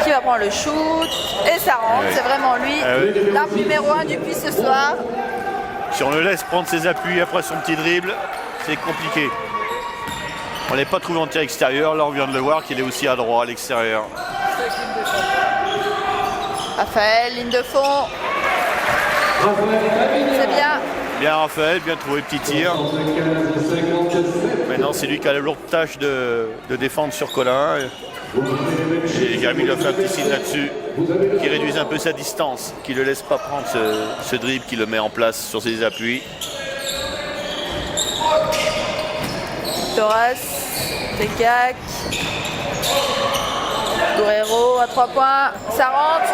Qui va prendre le shoot. Et ça rentre, Ouais. c'est vraiment lui. L'arme numéro 1 du Puy ce soir. Si on le laisse prendre ses appuis après son petit dribble, c'est compliqué. On ne l'a pas trouvé en tir extérieur, là on vient de le voir qu'il est aussi à droit à l'extérieur. Raphaël, ligne de fond. C'est bien. Bien Raphaël, bien trouvé, petit tir. Maintenant c'est lui qui a la lourde tâche de défendre sur Colin. Et Jérémy lui a fait un petit signe là-dessus, qui réduise un peu sa distance, qui ne le laisse pas prendre ce dribble, qui le met en place sur ses appuis. Torres, Lecac. Guerrero à 3 points. Ça rentre.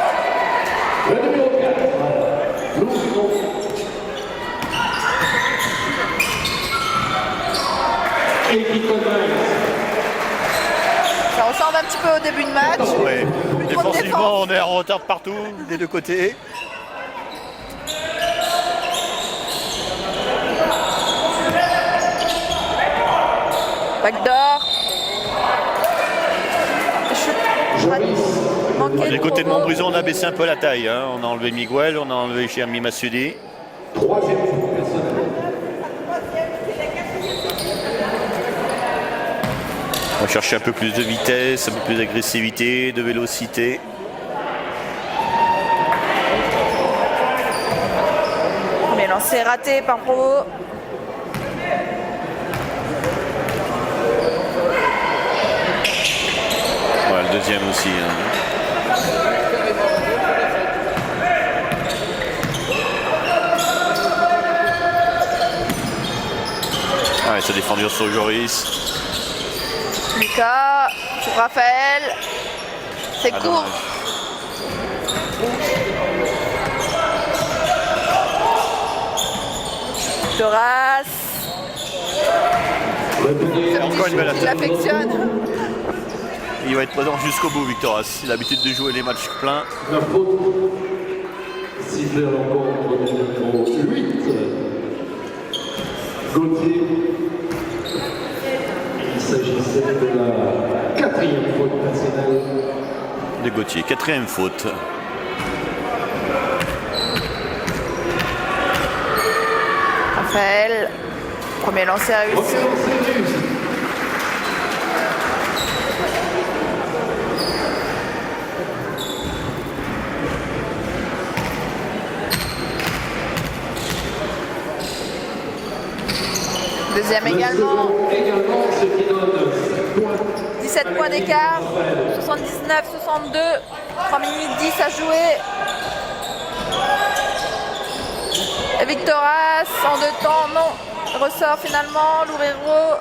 Ça ressemble un petit peu au début de match. Ouais. Plus trop de Défensivement, défense. on est en retard partout, des deux côtés. Backdoor. Manqué Du côté de Provo. Montbrison, on a baissé un peu la taille. Hein. On a enlevé Miguel, on a enlevé Jérémy Massoudi. Troisième faute personnelle. On va chercher un peu plus de vitesse, un peu plus d'agressivité, de vélocité. Premier lancé raté par Provo. Voilà, le deuxième aussi. Hein. Ah, il s'est défendu sur Joris. Lucas pour Raphaël. C'est Ah, court. dommage. Torres. Encore une belle Il attaque. affectionne. Il va être présent jusqu'au bout, Victoras. Il a l'habitude de jouer les matchs pleins. La faute. Sifflet à l'encontre du numéro 8. Gauthier. Il s'agissait de la quatrième faute personnelle. De Gauthier. Quatrième faute. Raphaël. Premier lancé réussi. Premier lancé réussi. Deuxième Le également. second également, ce qui donne 7 points. 17 points d'écart. 79-62. 3 minutes 10 à jouer. Et Victoras en 2 temps, non. Il ressort finalement. Loureiro.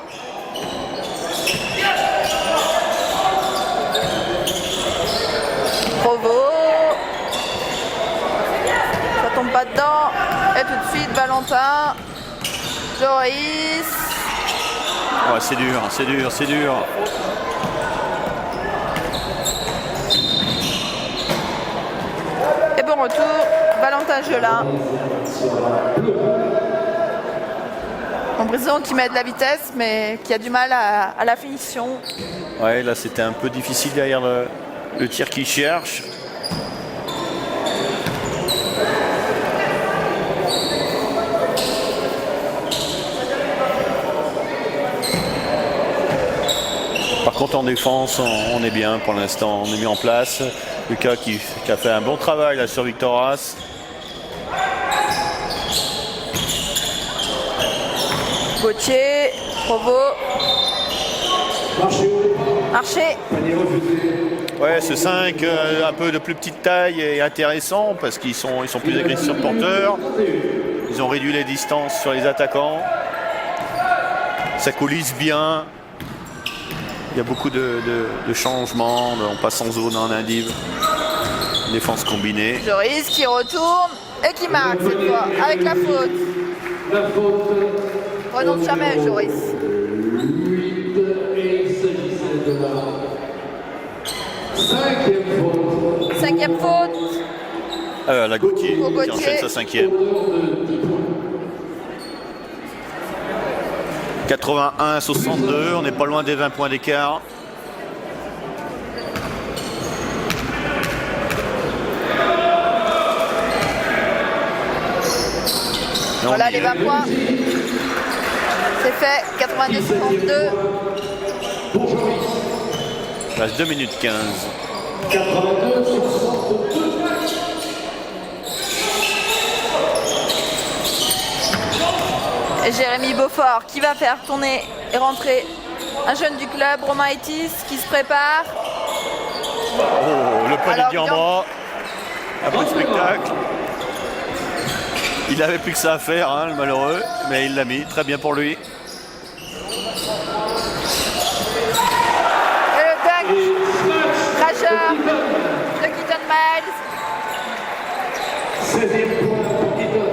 Provo. Ça tombe pas dedans. Et tout de suite, Valentin. Joris. Ouais, c'est dur, c'est dur, c'est dur. Et bon retour, Valentin Gelin. Montbrison qui met de la vitesse, mais qui a du mal à la finition. Ouais, là c'était un peu difficile derrière le tir qu'il cherche. Par contre en défense, on est bien pour l'instant, on est mis en place. Lucas qui a fait un bon travail là sur Victoras. Gauthier, Provo, Marché au départ. Marché. Panier refusé. Ouais, ce 5 un peu de plus petite taille est intéressant parce qu'ils sont plus agressifs sur le porteur. Ils ont réduit les distances sur les attaquants. Ça coulisse bien. Il y a beaucoup de changements. On passe en zone en indiv. Défense combinée. Joris qui retourne et qui marque cette fois avec la faute. La faute. Renonce jamais Joris. 8 et il s'agissait de la cinquième faute. Cinquième faute La Gauthier Pour qui Gauthier. enchaîne sa 5e. 81-62, on n'est pas loin des 20 points d'écart. Voilà les 20 points. C'est fait, 82-62. Il reste 2 minutes 15. 82-62. Et Jérémy Beaufort qui va faire tourner et rentrer un jeune du club, Romain Etis, qui se prépare. Oh, le panier Alors, Diamant. Un peu de spectacle. Il n'avait plus que ça à faire, hein, le malheureux, mais il l'a mis. Très bien pour lui. Et le dunk, Crasher de Keaton Miles. 16e point pour Keaton.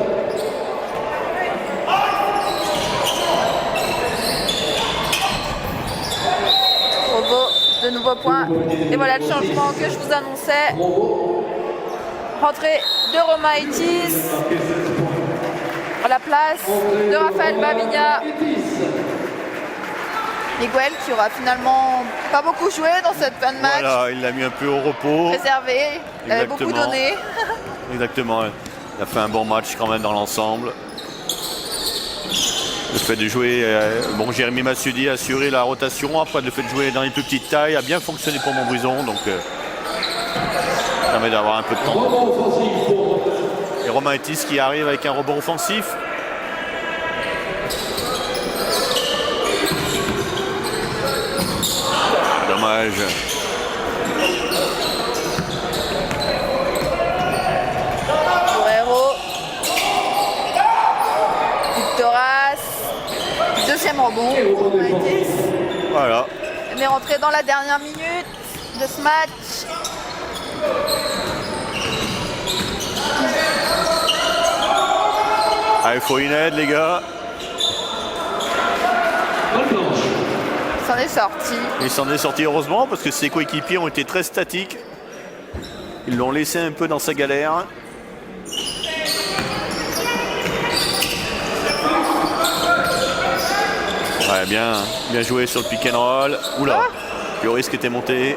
Provo, de nouveaux points. Et voilà le changement que je vous annonçais. Rentrée de Romain Etis à la place de Raphaël Bavigna. Miguel qui aura finalement pas beaucoup joué dans cette fin de match. Voilà, il l'a mis un peu au repos. Réservé, il avait beaucoup Exactement. donné. Exactement. Il a fait un bon match quand même dans l'ensemble. Le fait de jouer, bon, Jérémy Masudi a assuré la rotation. Après, le fait de jouer dans les plus petites tailles a bien fonctionné pour Montbrison. Donc, ça permet d'avoir un peu de temps. Rebond offensif pour Et Romain Etis qui arrive avec un rebond offensif. Dommage. Guerrero. Victoras. Deuxième rebond pour Romain Etis. Voilà. On est rentré dans la dernière minute de ce match. Ah, il faut une aide, les gars. Balle blanche. Il s'en est sorti. Il s'en est sorti heureusement parce que ses coéquipiers ont été très statiques. Ils l'ont laissé un peu dans sa galère. Ouais, bien joué sur le pick and roll. Oula, le risque était monté.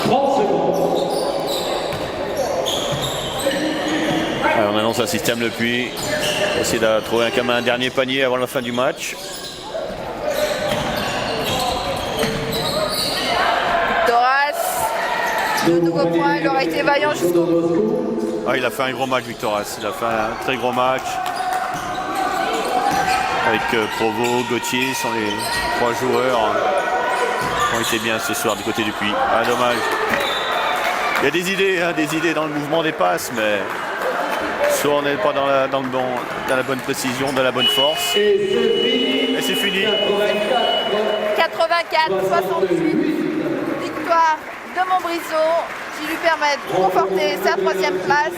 30 secondes. Alors, on annonce un système Le Puy. On va essayer de trouver quand même un dernier panier avant la fin du match. Victoras. De nouveaux points, il aura été vaillant jusqu'au bout. Ah, il a fait un gros match, Victoras. Il a fait un très gros match. Avec Provo, Gauthier, sont les 3 joueurs qui ont été bien ce soir du côté du Puy. Ah, dommage. Il y a des idées dans le mouvement des passes, mais soit on n'est pas dans la bonne précision, dans la bonne force. Et c'est fini. 84-68. Victoire de Montbrison qui lui permet de conforter sa 3e place.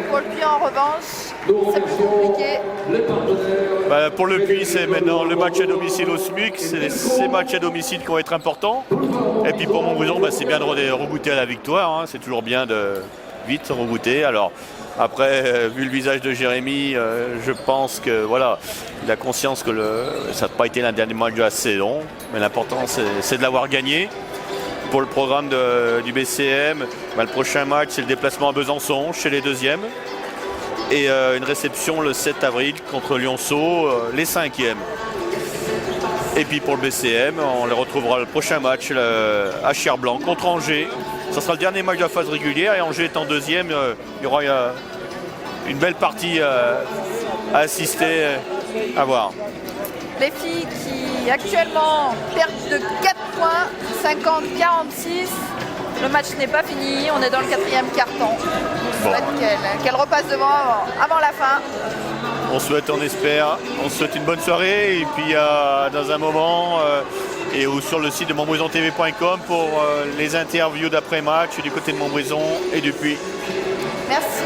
Pour le Puy en revanche, c'est plus compliqué. Les partenaires. Bah, pour le Puy, c'est maintenant le match à domicile au SMUC. C'est ces matchs à domicile qui vont être importants. Et puis pour Montbrison, bah, c'est bien de rebooter à la victoire. Hein. C'est toujours bien de vite rebooter. Alors après, vu le visage de Jérémy, je pense que voilà, il a conscience que ça n'a pas été l'un des derniers matchs de la saison. Mais l'important, c'est de l'avoir gagné. Pour le programme du BCM, bah, le prochain match, c'est le déplacement à Besançon, chez les 2e. Et une réception le 7 avril contre Lionceau, les 5e. Et puis pour le BCM, on les retrouvera le prochain match à Cher-Blanc contre Angers. Ça sera le dernier match de la phase régulière et Angers étant 2e, il y aura une belle partie à assister, à voir. Les filles qui actuellement perdent de 4 points, 50-46. Le match n'est pas fini, on est dans le 4e quart-temps. Bon. Qu'elle repasse devant avant la fin. On souhaite, on espère, on souhaite une bonne soirée et puis dans un moment et ou sur le site de montbrisontv.com pour les interviews d'après-match du côté de Montbrison et du Puy. Merci.